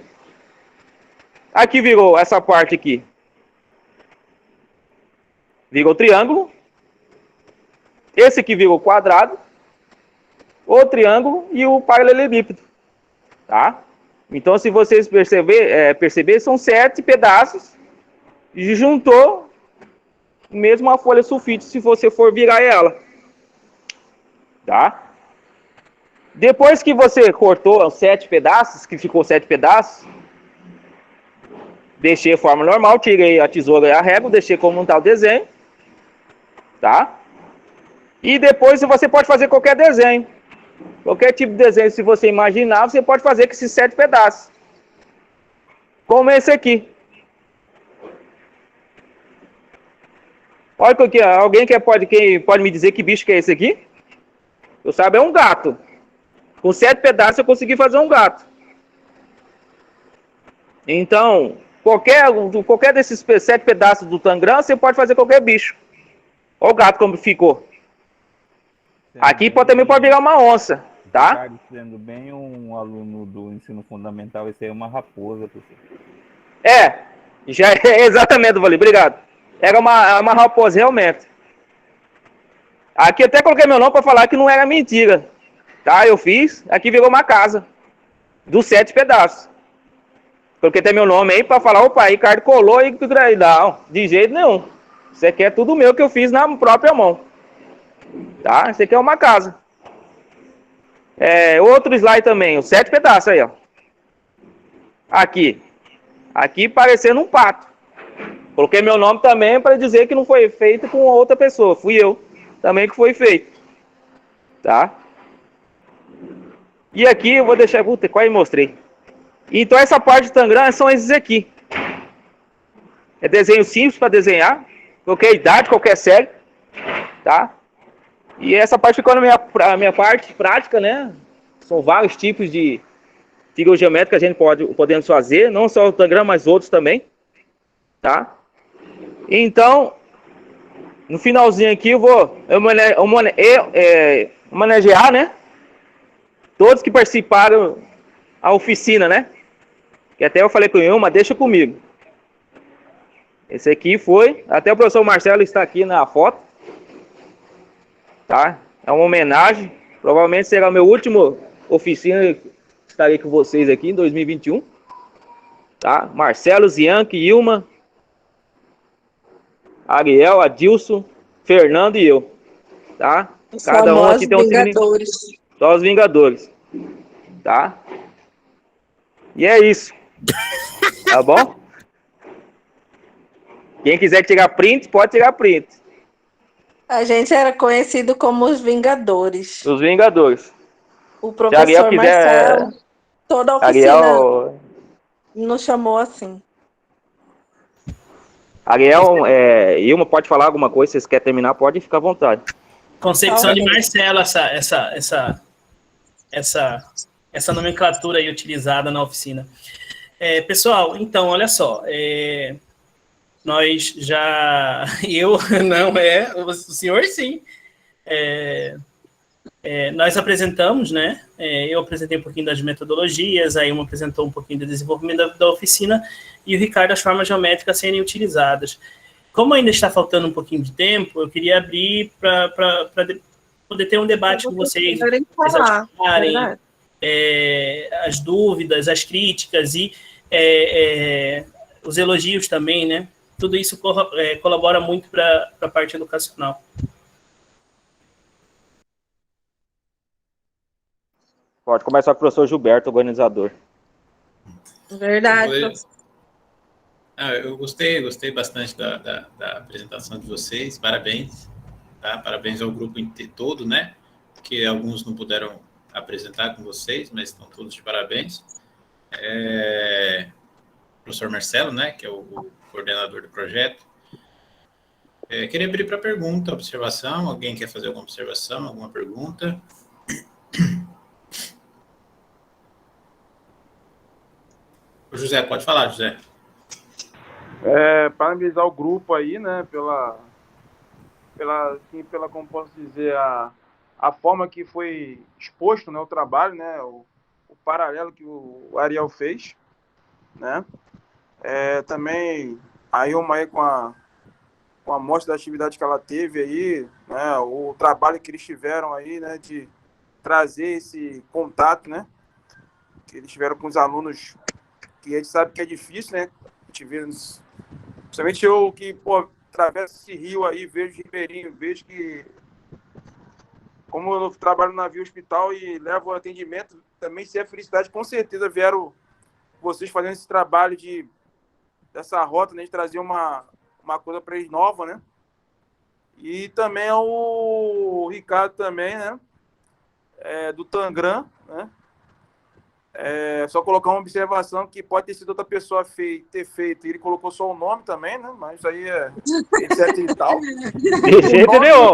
Aqui virou essa parte aqui. Virou triângulo. Esse aqui virou quadrado. O triângulo e o paralelepípedo, tá? Então, se vocês perceber, são 7 pedaços e juntou mesmo a folha sulfite, se você for virar ela, tá? Depois que você cortou os 7 pedaços, que ficou 7 pedaços, deixei a forma normal, tirei a tesoura e a régua, deixei como tá o desenho, tá? E depois você pode fazer qualquer desenho. Qualquer tipo de desenho, se você imaginar, você pode fazer com esses 7 pedaços. Como esse aqui. Olha aqui, alguém pode me dizer que bicho que é esse aqui? Eu sabe, é um gato. Com 7 pedaços eu consegui fazer um gato. Então, qualquer desses 7 pedaços do Tangram, você pode fazer qualquer bicho. Olha o gato como ficou. Aqui também pode virar uma onça, tá? Sendo bem um aluno do ensino fundamental, esse aí é uma raposa, professor. Já é exatamente, Vali, obrigado. Era uma raposa, realmente. Aqui até coloquei meu nome para falar que não era mentira. Tá, eu fiz. Aqui virou uma casa. Dos 7 pedaços. Coloquei até meu nome aí para falar, opa, Ricardo colou e... Não, de jeito nenhum. Isso aqui é tudo meu que eu fiz na própria mão. Tá? Isso aqui é uma casa. Outro slide também, os 7 pedaços aí, ó. Aqui. Aqui parecendo um pato. Coloquei meu nome também para dizer que não foi feito com outra pessoa. Fui eu também que foi feito. Tá? E aqui eu vou deixar... Puta, quase mostrei. Então essa parte de Tangram são esses aqui. É desenho simples para desenhar. Qualquer idade, qualquer série. Tá? E essa parte ficou na minha parte prática, né? São vários tipos de figura geométrica que a gente podemos fazer. Não só o Tangram, mas outros também. Tá? Então, no finalzinho aqui eu vou homenagear, né? Todos que participaram da oficina, né? Que até eu falei com o Ilma, deixa comigo. Esse aqui foi, até o professor Marcelo está aqui na foto. Tá? É uma homenagem. Provavelmente será o meu último oficina. Estarei com vocês aqui em 2021. Tá? Marcelo, Zianque, Ilma, Ariel, Adilson, Fernando e eu. Tá? Cada um aqui tem um Vingadores. Só os Vingadores. Tá? E é isso. Tá bom? Quem quiser tirar print, pode tirar print. A gente era conhecido como os Vingadores. Os Vingadores. O professor Marcelo, toda a oficina nos chamou assim. Ariel, Ilma, pode falar alguma coisa? Se vocês querem terminar, pode ficar à vontade. Concepção de Marcelo, essa nomenclatura aí utilizada na oficina. Pessoal, então, olha só. Nós já... Eu não o senhor sim. Nós apresentamos, né? Eu apresentei um pouquinho das metodologias, aí uma apresentou um pouquinho do desenvolvimento da oficina e o Ricardo as formas geométricas serem utilizadas. Como ainda está faltando um pouquinho de tempo, eu queria abrir para poder ter um debate com vocês, as dúvidas, as críticas e os elogios também, né? Tudo isso colabora muito para a parte educacional. Pode começar com o professor Gilberto, organizador. Verdade. Eu gostei bastante da apresentação de vocês, parabéns. Tá? Parabéns ao grupo todo, né? Que alguns não puderam apresentar com vocês, mas estão todos de parabéns. Professor Marcelo, né? Que é o coordenador do projeto. Queria abrir para pergunta, observação. Alguém quer fazer alguma observação, alguma pergunta? O José, pode falar, José. Parabenizar o grupo aí, né, pela como posso dizer, a forma que foi exposto, né, o trabalho, né, o paralelo que o Ariel fez, né, também a Ilma aí com a mostra da atividade que ela teve aí, né, o trabalho que eles tiveram aí, né, de trazer esse contato, né, que eles tiveram com os alunos, que a gente sabe que é difícil, né, a gente vê, principalmente eu que, atravesso esse rio aí, vejo Ribeirinho, vejo que, como eu trabalho no navio hospital e levo atendimento, também se é felicidade, com certeza vieram vocês fazendo esse trabalho dessa rota, né, de trazer uma coisa para eles nova, né? E também o Ricardo também, né? Do Tangram, né? Só colocar uma observação que pode ter sido outra pessoa ter feito. Ele colocou só o nome também, né? Mas isso aí etc e tal. De jeito nenhum.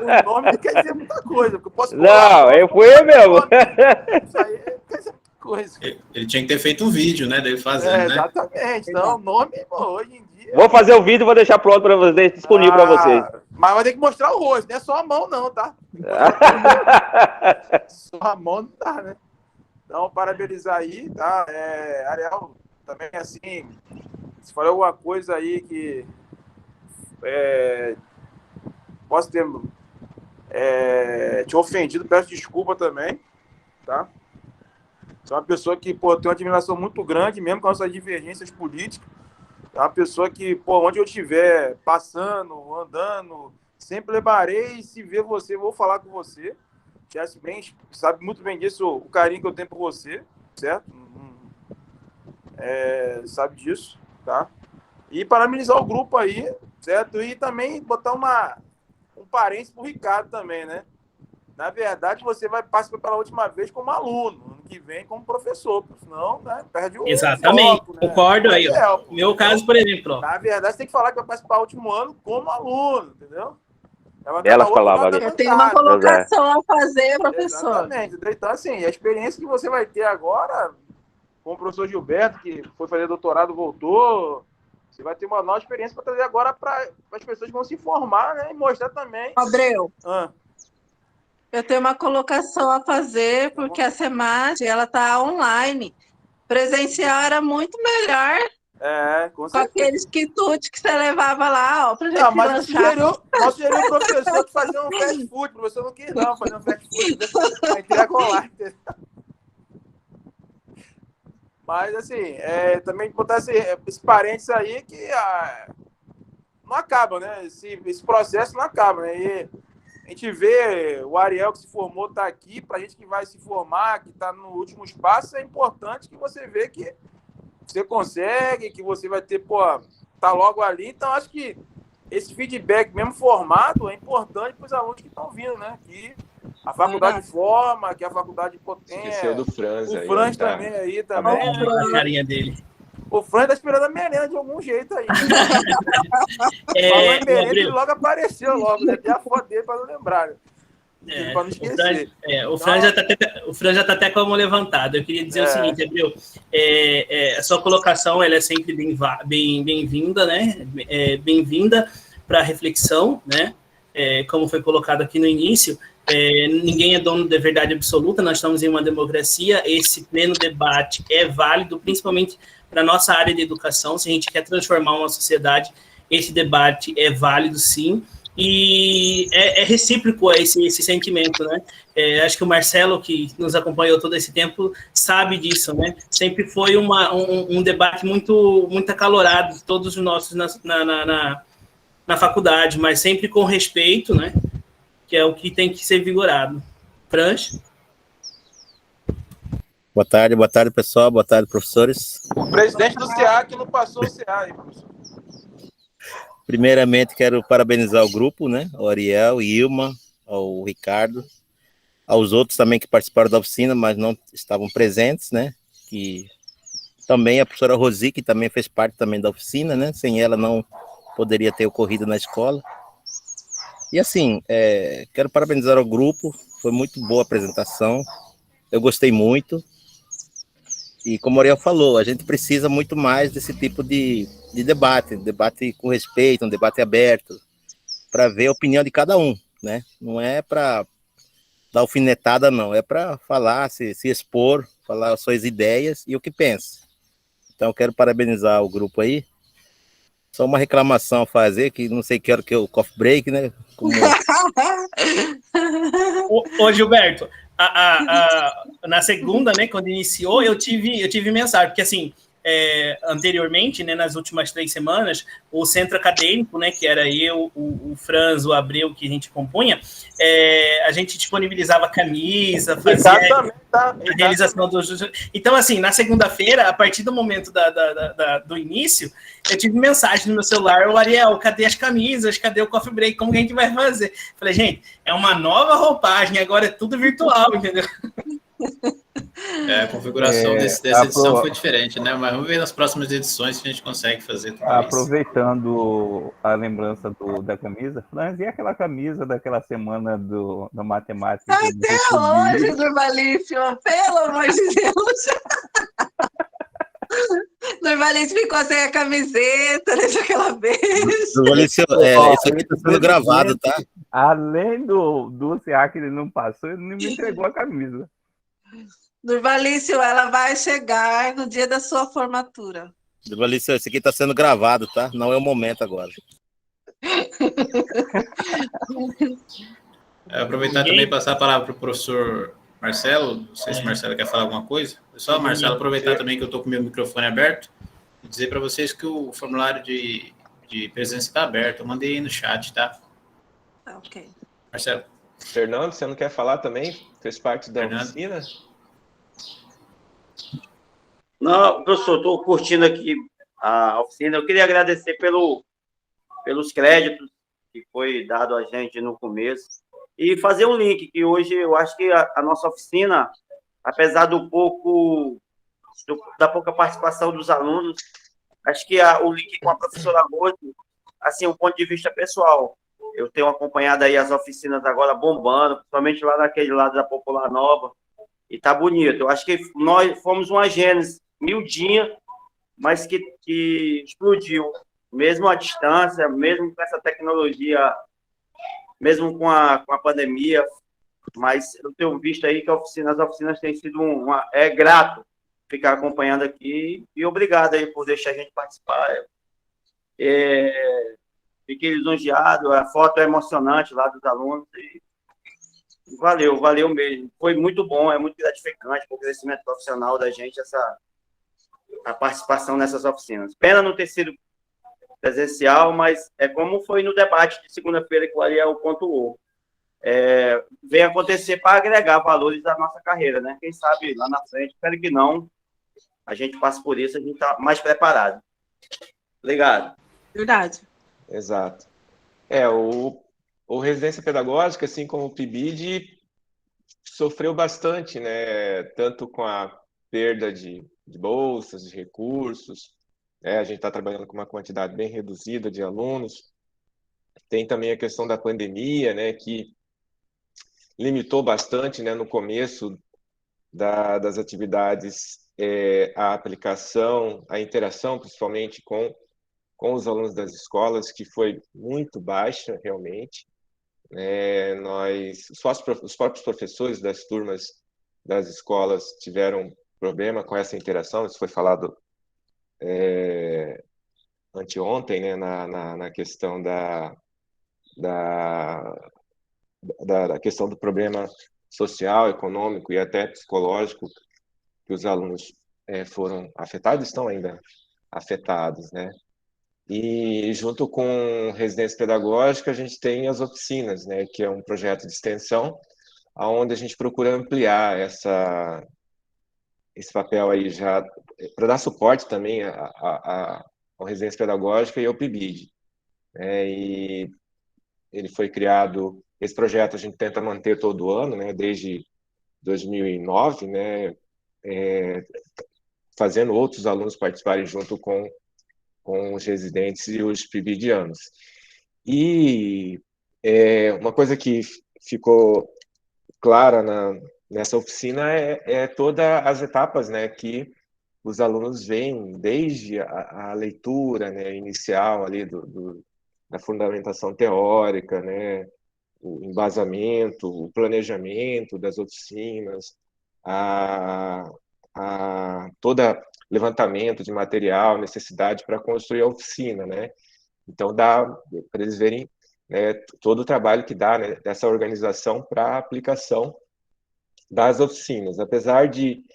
O nome não quer dizer muita coisa. Porque eu posso não, eu fui eu mesmo. Isso aí quer dizer muita coisa. Ele tinha que ter feito um vídeo, né? Dele fazendo, né? Exatamente. Então, o nome, hoje em dia... Vou fazer o vídeo e vou deixar pronto para vocês, disponível para vocês. Mas vai ter que mostrar o rosto, não é só a mão, não, tá? Só a mão não dá, né? Então, parabenizar aí, tá? Ariel, também, assim, Se falei alguma coisa aí que posso ter te ofendido, peço desculpa também, tá? Sou uma pessoa que, pô, tem uma admiração muito grande, mesmo com as nossas divergências políticas. É uma pessoa que, pô, onde eu estiver passando, andando, sempre levarei, se ver você, vou falar com você. Jesse bem, sabe muito bem disso, o carinho que eu tenho por você, certo? Sabe disso, tá? E parabenizar o grupo aí, certo? E também botar um parênteses pro Ricardo também, né? Na verdade, você vai participar pela última vez como aluno, ano que vem como professor, senão, né, perde o Exatamente, foco, né? concordo aí, ó. Meu caso, por exemplo, ó. Na verdade, você tem que falar que vai participar o último ano como aluno, entendeu? Belas palavras. Eu tenho uma colocação a fazer, professor. Exatamente. Então, assim, a experiência que você vai ter agora, com o professor Gilberto, que foi fazer doutorado, voltou, você vai ter uma nova experiência para trazer agora para as pessoas que vão se informar, né? E mostrar também. Abreu. Eu tenho uma colocação a fazer, porque a SEMAD, ela está online. Presencial era muito melhor. Com aqueles quitutes que você levava lá, ó, pra gente mas lanchar. Nós sugeriu o professor que fazia um fast food. O professor não quis, não, fazer um fast food. Entrega online. Mas, assim, também botar esse parênteses aí que não acaba, né? Esse processo não acaba, né? E a gente vê o Ariel que se formou tá aqui, pra gente que vai se formar, que tá no último espaço, é importante que você vê que você consegue, que você vai ter, tá logo ali. Então, acho que esse feedback, mesmo formado, é importante para os alunos que estão vindo, né? Que a faculdade forma, que a faculdade potência. Esqueceu do Franz o aí. Franz também aí também. A carinha dele. O Franz tá esperando a merenda de algum jeito aí. Falou em merenda, ele logo apareceu logo, né? Tem a foto dele para não lembrar, né? Para não esquecer. O Franz já tá até com a mão levantada. Eu queria dizer o seguinte, Abreu, a sua colocação ela é sempre bem-vinda, né? Bem-vinda para a reflexão, né? Como foi colocado aqui no início, ninguém é dono da verdade absoluta, nós estamos em uma democracia, esse pleno debate é válido, principalmente para a nossa área de educação, se a gente quer transformar uma sociedade, esse debate é válido, sim, e é recíproco esse sentimento, né? Acho que o Marcelo, que nos acompanhou todo esse tempo, sabe disso, né? Sempre foi um debate muito acalorado, todos os nossos na faculdade, mas sempre com respeito, né? Que é o que tem que ser vigorado. Franz? Boa tarde, pessoal. Boa tarde, professores. O presidente do CA que não passou o CA aí, professor. Primeiramente, quero parabenizar o grupo, né? O Ariel, Ilma, o Ricardo, aos outros também que participaram da oficina, mas não estavam presentes, né? Que também a professora Rosi, que também fez parte também da oficina, né? Sem ela não poderia ter ocorrido na escola. E assim, quero parabenizar o grupo, foi muito boa a apresentação, eu gostei muito. E como o Ariel falou, a gente precisa muito mais desse tipo de debate com respeito, um debate aberto, para ver a opinião de cada um, né? Não é para dar alfinetada, não, é para falar, se expor, falar as suas ideias e o que pensa. Então, quero parabenizar o grupo aí. Só uma reclamação a fazer, que não sei que hora que é o coffee break, né? Ô, Gilberto, na segunda, né, quando iniciou, eu tive mensagem, porque assim, anteriormente, né, nas últimas 3 semanas, o centro acadêmico, né, que era eu, o Franz, o Abreu, que a gente compunha, a gente disponibilizava camisa, fazia a realização do... Então, assim, na segunda-feira, a partir do momento do início, eu tive mensagem no meu celular: o Ariel, cadê as camisas? Cadê o coffee break? Como que a gente vai fazer? Falei, gente, é uma nova roupagem, agora é tudo virtual, entendeu? A configuração dessa edição foi diferente, né? Mas vamos ver nas próximas edições se a gente consegue fazer tudo Aproveitando a lembrança da camisa, Franz, e aquela camisa daquela semana da matemática? Até hoje, Durvalício, pelo amor de Deus. Durvalício ficou sem a camiseta, deixa aquela vez. Durvalício, isso aqui está sendo gravado, tá? Além do CA que ele não passou, ele não me entregou a camisa. Durvalício, ela vai chegar no dia da sua formatura. Valícia, isso aqui está sendo gravado, tá? Não é o momento agora. Aproveitar também e passar a palavra para o professor Marcelo. Não sei se o Marcelo quer falar alguma coisa. Pessoal, Marcelo, aproveitar também que eu estou com o meu microfone aberto e dizer para vocês que o formulário de presença está aberto. Eu mandei aí no chat, tá? Ok. Marcelo. Fernando, você não quer falar também? Fez parte da oficina? Não, professor, estou curtindo aqui a oficina. Eu queria agradecer pelos créditos que foi dado a gente no começo e fazer um link, que hoje eu acho que a nossa oficina, apesar da pouca participação dos alunos, acho que o link com a professora Rose, assim, um ponto de vista pessoal, eu tenho acompanhado aí as oficinas agora bombando, principalmente lá naquele lado da Popular Nova, e tá bonito. Eu acho que nós fomos uma gênese miudinha, mas que explodiu, mesmo à distância, mesmo com essa tecnologia, mesmo com a pandemia, mas eu tenho visto aí que as oficinas têm sido é grato ficar acompanhando aqui, e obrigado aí por deixar a gente participar. Fiquei lisonjeado, a foto é emocionante lá dos alunos, e valeu mesmo. Foi muito bom, é muito gratificante para o crescimento profissional da gente, a participação nessas oficinas. Pena não ter sido presencial, mas é como foi no debate de segunda-feira que o Ariel pontuou. Vem acontecer para agregar valores à nossa carreira, né? Quem sabe lá na frente, espero que não, a gente passe por isso, a gente está mais preparado. Obrigado. Verdade. Exato. O Residência Pedagógica, assim como o PIBID, sofreu bastante, né? Tanto com a perda de bolsas, de recursos, né? A gente está trabalhando com uma quantidade bem reduzida de alunos. Tem também a questão da pandemia, né? Que limitou bastante, né? No começo das atividades, a aplicação, a interação, principalmente com os alunos das escolas, que foi muito baixa, realmente. Os próprios professores das turmas das escolas tiveram problema com essa interação, isso foi falado anteontem, né, na questão da questão do problema social, econômico e até psicológico que os alunos foram afetados, estão ainda afetados, né? E junto com residência pedagógica, a gente tem as oficinas, né, que é um projeto de extensão, onde a gente procura ampliar esse papel aí já, para dar suporte também ao residência pedagógica e ao PIBID. E ele foi criado, esse projeto a gente tenta manter todo ano, né, desde 2009, né, fazendo outros alunos participarem junto com os residentes e os PIBIDianos. E uma coisa que ficou clara nessa oficina é todas as etapas, né, que os alunos veem, desde a leitura, né, inicial ali da fundamentação teórica, né, o embasamento, o planejamento das oficinas, toda levantamento de material, necessidade para construir a oficina, né? Então dá para eles verem, né, todo o trabalho que dá, né, dessa organização para a aplicação das oficinas. Apesar de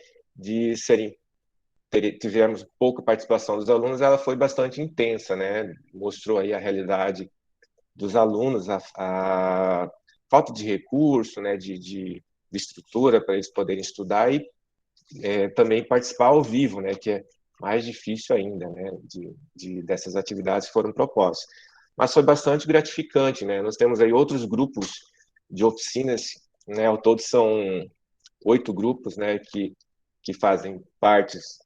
tivemos pouca participação dos alunos, ela foi bastante intensa, né? Mostrou aí a realidade dos alunos, a falta de recurso, né, de estrutura para eles poderem estudar e também participar ao vivo, né, que é mais difícil ainda, né, dessas atividades que foram propostas. Mas foi bastante gratificante, né? Nós temos aí outros grupos de oficinas, né? Ao todo são 8 grupos, né, que fazem partes,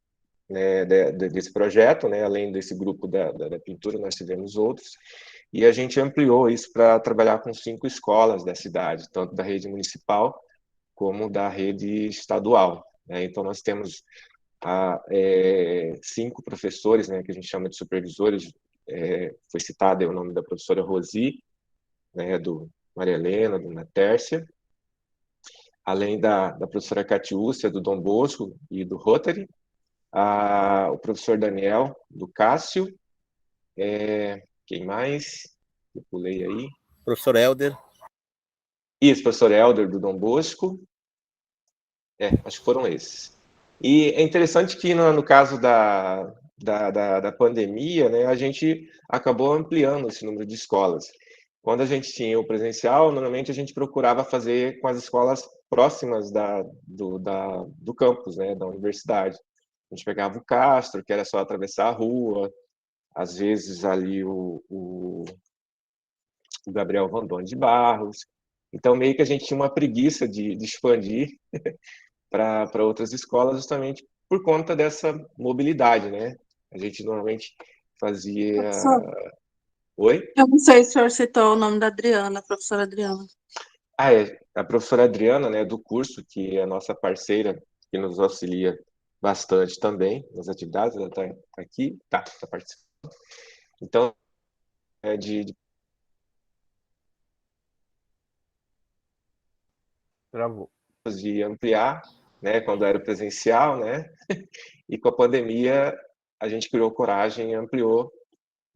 né, desse projeto, né? Além desse grupo da pintura, nós tivemos outros. E a gente ampliou isso para trabalhar com 5 escolas da cidade, tanto da rede municipal como da rede estadual. Então, nós temos 5 professores, né, que a gente chama de supervisores. Foi citado o nome da professora Rosi, né, do Maria Helena, do Natércia, além da professora Catiúcia, do Dom Bosco e do Rotary, o professor Daniel, do Cássio. Quem mais? Eu pulei aí. Professor Helder. Isso, professor Helder, do Dom Bosco. Acho que foram esses. E é interessante que, no caso da pandemia, né, a gente acabou ampliando esse número de escolas. Quando a gente tinha o presencial, normalmente a gente procurava fazer com as escolas próximas do campus, né, da universidade. A gente pegava o Castro, que era só atravessar a rua, às vezes ali o Gabriel Vandoni de Barros. Então, meio que a gente tinha uma preguiça de expandir para outras escolas, justamente por conta dessa mobilidade, né? A gente normalmente fazia... Professor, Oi? eu não sei se o senhor citou o nome da Adriana, a professora Adriana. A professora Adriana, né, do curso, que é a nossa parceira, que nos auxilia bastante também nas atividades, ela está aqui, está participando. Então, Travou. De ampliar, né, quando era presencial, né, e com a pandemia a gente criou coragem e ampliou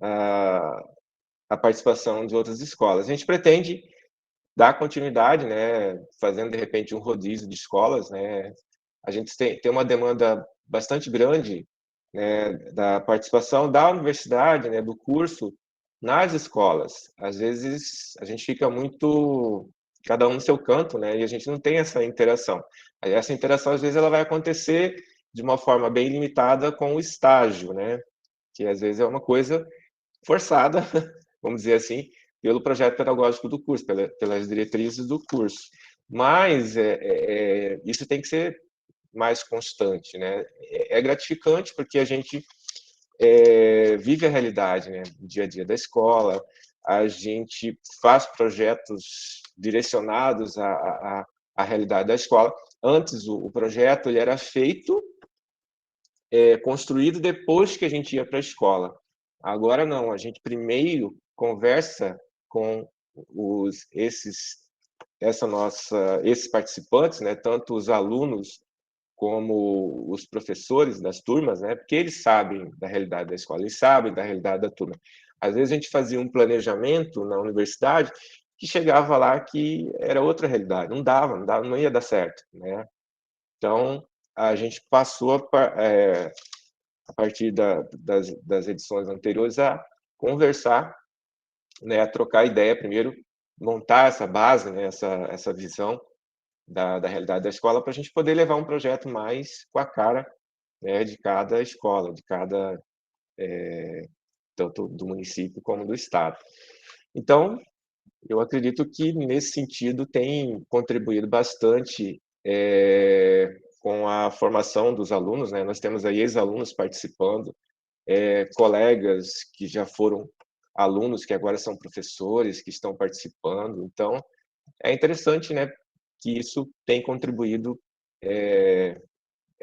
a participação de outras escolas. A gente pretende dar continuidade, né, fazendo de repente um rodízio de escolas, né. A gente tem uma demanda bastante grande, né, da participação da universidade, né, do curso nas escolas. Às vezes a gente fica muito cada um no seu canto, né, e a gente não tem essa interação. Essa interação às vezes ela vai acontecer de uma forma bem limitada com o estágio, né, que às vezes é uma coisa forçada, vamos dizer assim, pelo projeto pedagógico do curso, pelas diretrizes do curso. Mas isso tem que ser mais constante, né? É gratificante porque a gente vive a realidade, né, do dia a dia da escola, a gente faz projetos direcionados à realidade da escola. Antes, o projeto ele era feito, construído depois que a gente ia para a escola. Agora não, a gente primeiro conversa com esses participantes, né, tanto os alunos como os professores das turmas, né, porque eles sabem da realidade da escola, eles sabem da realidade da turma. Às vezes a gente fazia um planejamento na universidade que chegava lá que era outra realidade, não dava, não ia dar certo, né? Então a gente passou a partir das edições anteriores a conversar, né, a trocar ideia primeiro, montar essa base, né, essa visão da realidade da escola, para a gente poder levar um projeto mais com a cara, né, de cada escola, de cada tanto do município como do estado. Então, eu acredito que nesse sentido tem contribuído bastante com a formação dos alunos, né? Nós temos aí ex-alunos participando, colegas que já foram alunos que agora são professores que estão participando. Então, é interessante, né, que isso tem contribuído, é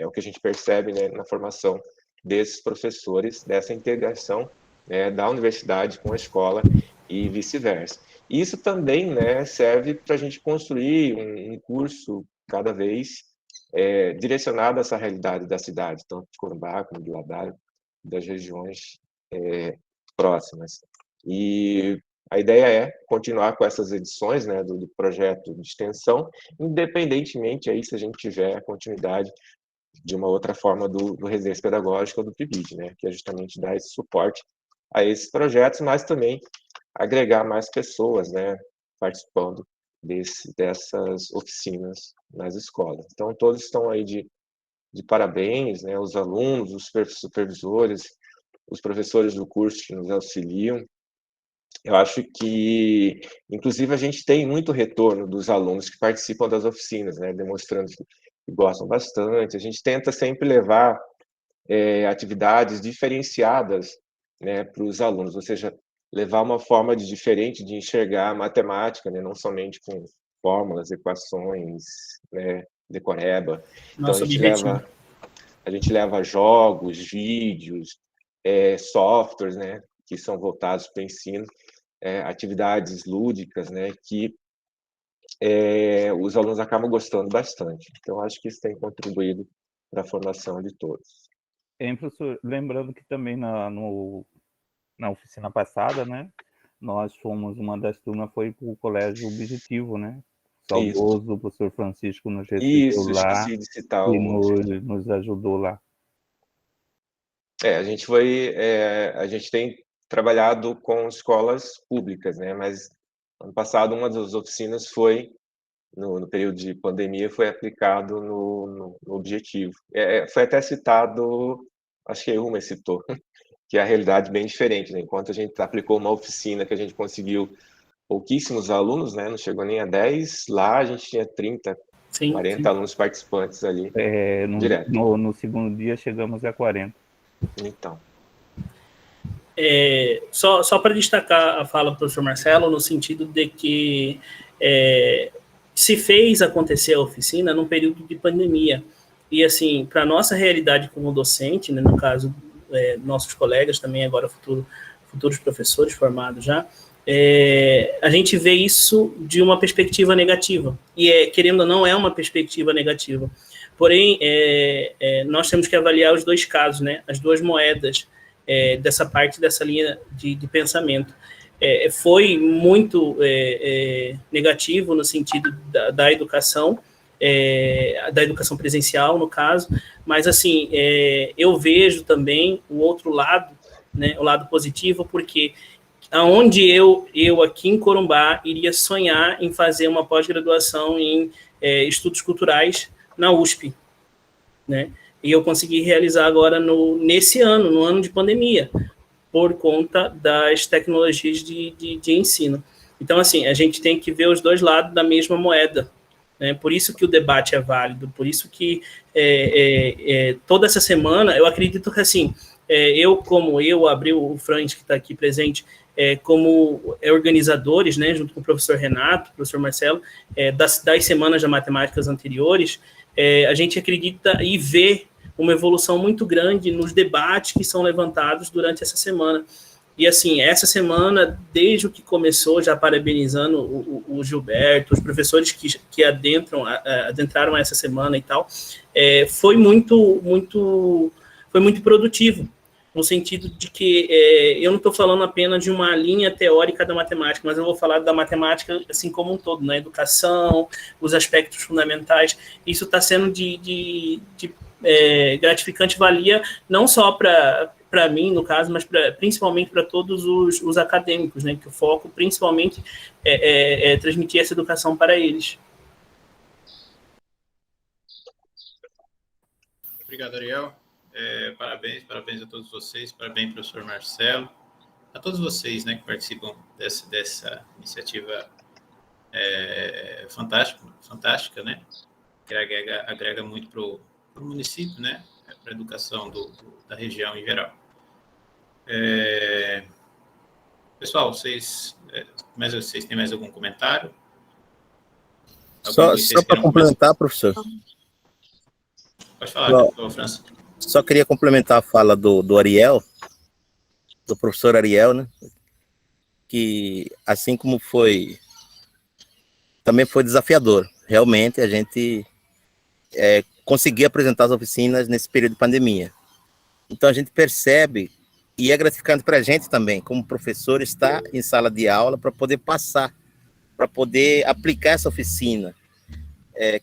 o que a gente percebe, né, na formação desses professores, dessa integração, né, da universidade com a escola e vice-versa. Isso também, né, serve para a gente construir um curso cada vez direcionado a essa realidade da cidade, tanto de Corumbá como de Ladário, das regiões próximas. E a ideia é continuar com essas edições, né, do projeto de extensão, independentemente aí se a gente tiver a continuidade de uma outra forma do Residência Pedagógica ou do PIBID, né, que é justamente dar esse suporte a esses projetos, mas também agregar mais pessoas, né, participando dessas oficinas nas escolas. Então, todos estão aí de parabéns, né, os alunos, os supervisores, os professores do curso que nos auxiliam. Eu acho que, inclusive, a gente tem muito retorno dos alunos que participam das oficinas, né, demonstrando que gostam bastante. A gente tenta sempre levar atividades diferenciadas, né, para os alunos, ou seja, levar uma forma diferente de enxergar a matemática, né, não somente com fórmulas, equações, né, decoreba. Então, a gente leva jogos, vídeos, softwares, né, que são voltados para o ensino, atividades lúdicas, né, que os alunos acabam gostando bastante. Então, acho que isso tem contribuído para a formação de todos. Professor, lembrando que também na oficina passada, né, nós fomos, uma das turmas foi para o Colégio Objetivo, né? Saudoso, o professor Francisco nos recebeu lá esqueci de citar e nos ajudou lá. A gente tem trabalhado com escolas públicas, né? Mas ano passado uma das oficinas foi no período de pandemia, foi aplicado no Objetivo. Foi até citado, acho que a Ilma citou, que é a realidade bem diferente, né? Enquanto a gente aplicou uma oficina que a gente conseguiu pouquíssimos alunos, né? Não chegou nem a 10, lá a gente tinha 30, 40 alunos participantes ali, direto. No segundo dia chegamos a 40. Então. Só para destacar a fala do professor Marcelo, no sentido de que se fez acontecer a oficina num período de pandemia. E, assim, para a nossa realidade como docente, né, no caso, nossos colegas também, agora futuros professores formados já, a gente vê isso de uma perspectiva negativa. E, querendo ou não, é uma perspectiva negativa. Porém, nós temos que avaliar os dois casos, né, as duas moedas dessa parte, dessa linha de pensamento. Foi muito negativo no sentido da educação, da educação presencial, no caso, mas, assim, eu vejo também o outro lado, né, o lado positivo, porque aonde eu aqui em Corumbá iria sonhar em fazer uma pós-graduação em estudos culturais na USP, né? E eu consegui realizar agora nesse ano, no ano de pandemia, por conta das tecnologias de ensino. Então, assim, a gente tem que ver os dois lados da mesma moeda, né? Por isso que o debate é válido, por isso que toda essa semana, eu acredito que, assim, eu, Abril, o Franz, que está aqui presente, como organizadores, né, junto com o professor Renato, o professor Marcelo, das semanas de matemáticas anteriores, a gente acredita e vê uma evolução muito grande nos debates que são levantados durante essa semana. E, assim, essa semana, desde o que começou, já parabenizando o Gilberto, os professores que adentraram essa semana e tal, foi muito produtivo, no sentido de que eu não estou falando apenas de uma linha teórica da matemática, mas eu vou falar da matemática assim como um todo, na educação, os aspectos fundamentais. Isso está sendo de gratificante valia, não só para mim, no caso, mas principalmente para todos os acadêmicos, né, que o foco principalmente é transmitir essa educação para eles. Obrigado, Ariel. Parabéns a todos vocês, parabéns, professor Marcelo, a todos vocês, né, que participam dessa iniciativa fantástica, né, que agrega muito para o município, né, para a educação da região em geral. Pessoal, vocês têm mais algum comentário? Só para complementar, professor. Pode falar, França. Só queria complementar a fala do Ariel, do professor Ariel, né? Que, assim como também foi desafiador. Realmente, a gente conseguiu apresentar as oficinas nesse período de pandemia. Então, a gente percebe, e é gratificante para a gente também, como professor, estar em sala de aula para poder passar, para poder aplicar essa oficina.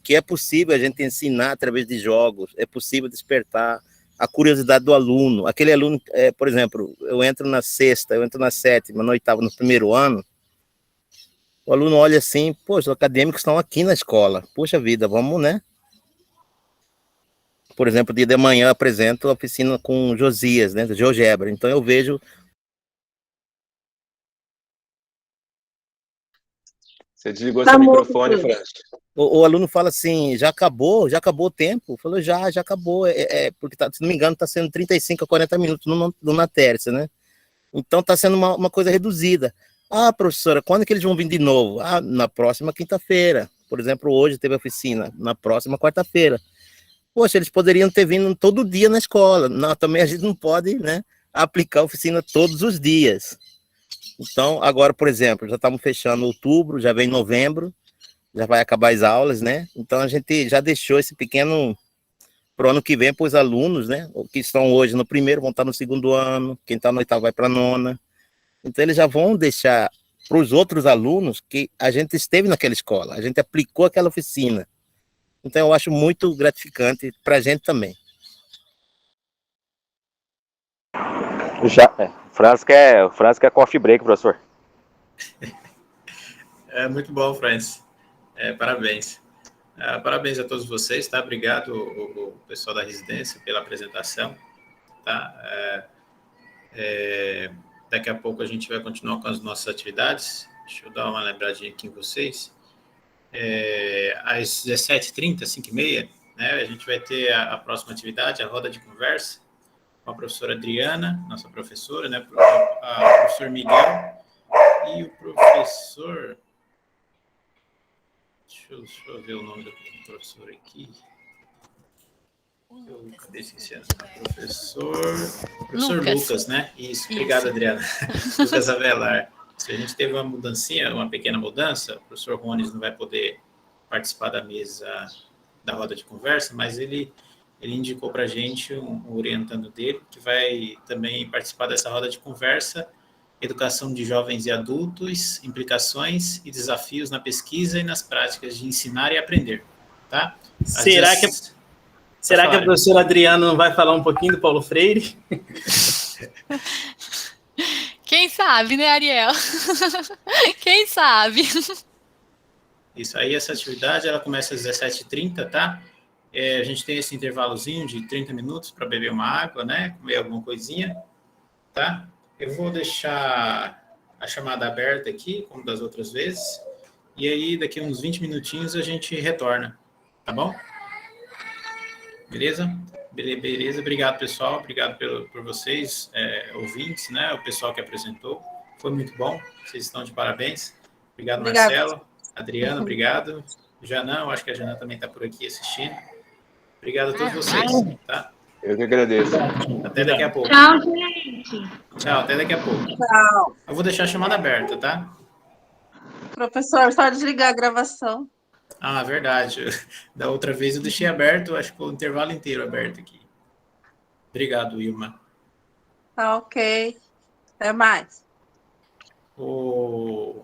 Que é possível a gente ensinar através de jogos, é possível despertar a curiosidade do aluno. Aquele aluno, por exemplo, eu entro na sexta, eu entro na sétima, na oitava, no primeiro ano, o aluno olha assim, poxa, os acadêmicos estão aqui na escola, poxa vida, vamos, né? Por exemplo, dia de manhã eu apresento a oficina com Josias, né, do GeoGebra, então eu vejo... Você desligou seu microfone, Franz. O aluno fala assim, já acabou o tempo? Falou, já acabou, porque, se não me engano, está sendo 35 a 40 minutos numa terça, né? Então, está sendo uma coisa reduzida. Ah, professora, quando é que eles vão vir de novo? Ah, na próxima quinta-feira. Por exemplo, hoje teve oficina, na próxima quarta-feira. Poxa, eles poderiam ter vindo todo dia na escola. Não, também a gente não pode, né, aplicar a oficina todos os dias. Então, agora, por exemplo, já estamos fechando outubro, já vem novembro, já vai acabar as aulas, né? Então, a gente já deixou esse pequeno para o ano que vem, para os alunos, né, que estão hoje no primeiro, vão estar no segundo ano, quem está no oitavo vai para a nona. Então, eles já vão deixar para os outros alunos que a gente esteve naquela escola, a gente aplicou aquela oficina. Então, eu acho muito gratificante para a gente também. O Franz quer coffee break, professor. É muito bom, Franz. Parabéns. Parabéns a todos vocês, tá? Obrigado, o pessoal da residência, pela apresentação, tá? Daqui a pouco a gente vai continuar com as nossas atividades. Deixa eu dar uma lembradinha aqui em vocês. Às 17h30, 5h30, né, a gente vai ter a próxima atividade, a roda de conversa, com a professora Adriana, nossa professora, né, o professor Miguel e o professor... Deixa eu ver o nome do professor aqui. Cadê esse ano? Professor Lucas, né? Isso, obrigado, Adriana. Lucas Avelar. Se a gente teve uma mudancinha, uma pequena mudança, o professor Rones não vai poder participar da mesa da roda de conversa, mas ele indicou para a gente, um orientando dele, que vai também participar dessa roda de conversa, educação de jovens e adultos, implicações e desafios na pesquisa e nas práticas de ensinar e aprender, tá? Será que a professora Adriana não vai falar um pouquinho do Paulo Freire? Quem sabe, né, Ariel? Quem sabe? Isso aí, essa atividade, ela começa às 17h30, tá? A gente tem esse intervalozinho de 30 minutos para beber uma água, né? Comer alguma coisinha, tá? Eu vou deixar a chamada aberta aqui, como das outras vezes, e aí daqui a uns 20 minutinhos a gente retorna, tá bom? Beleza? Beleza, obrigado, pessoal, obrigado por vocês, ouvintes, né? O pessoal que apresentou, foi muito bom, vocês estão de parabéns. Obrigado. Marcelo, Adriana, obrigado. Janã, eu acho que a Janã também está por aqui assistindo. Obrigado a todos vocês, tá? Eu que agradeço. Até daqui a pouco. Tchau, gente. Tchau, até daqui a pouco. Tchau. Eu vou deixar a chamada aberta, tá? Professor, só desligar a gravação. Verdade. Da outra vez eu deixei aberto, acho que o intervalo inteiro aberto aqui. Obrigado, Ilma. Tá ok. Até mais. O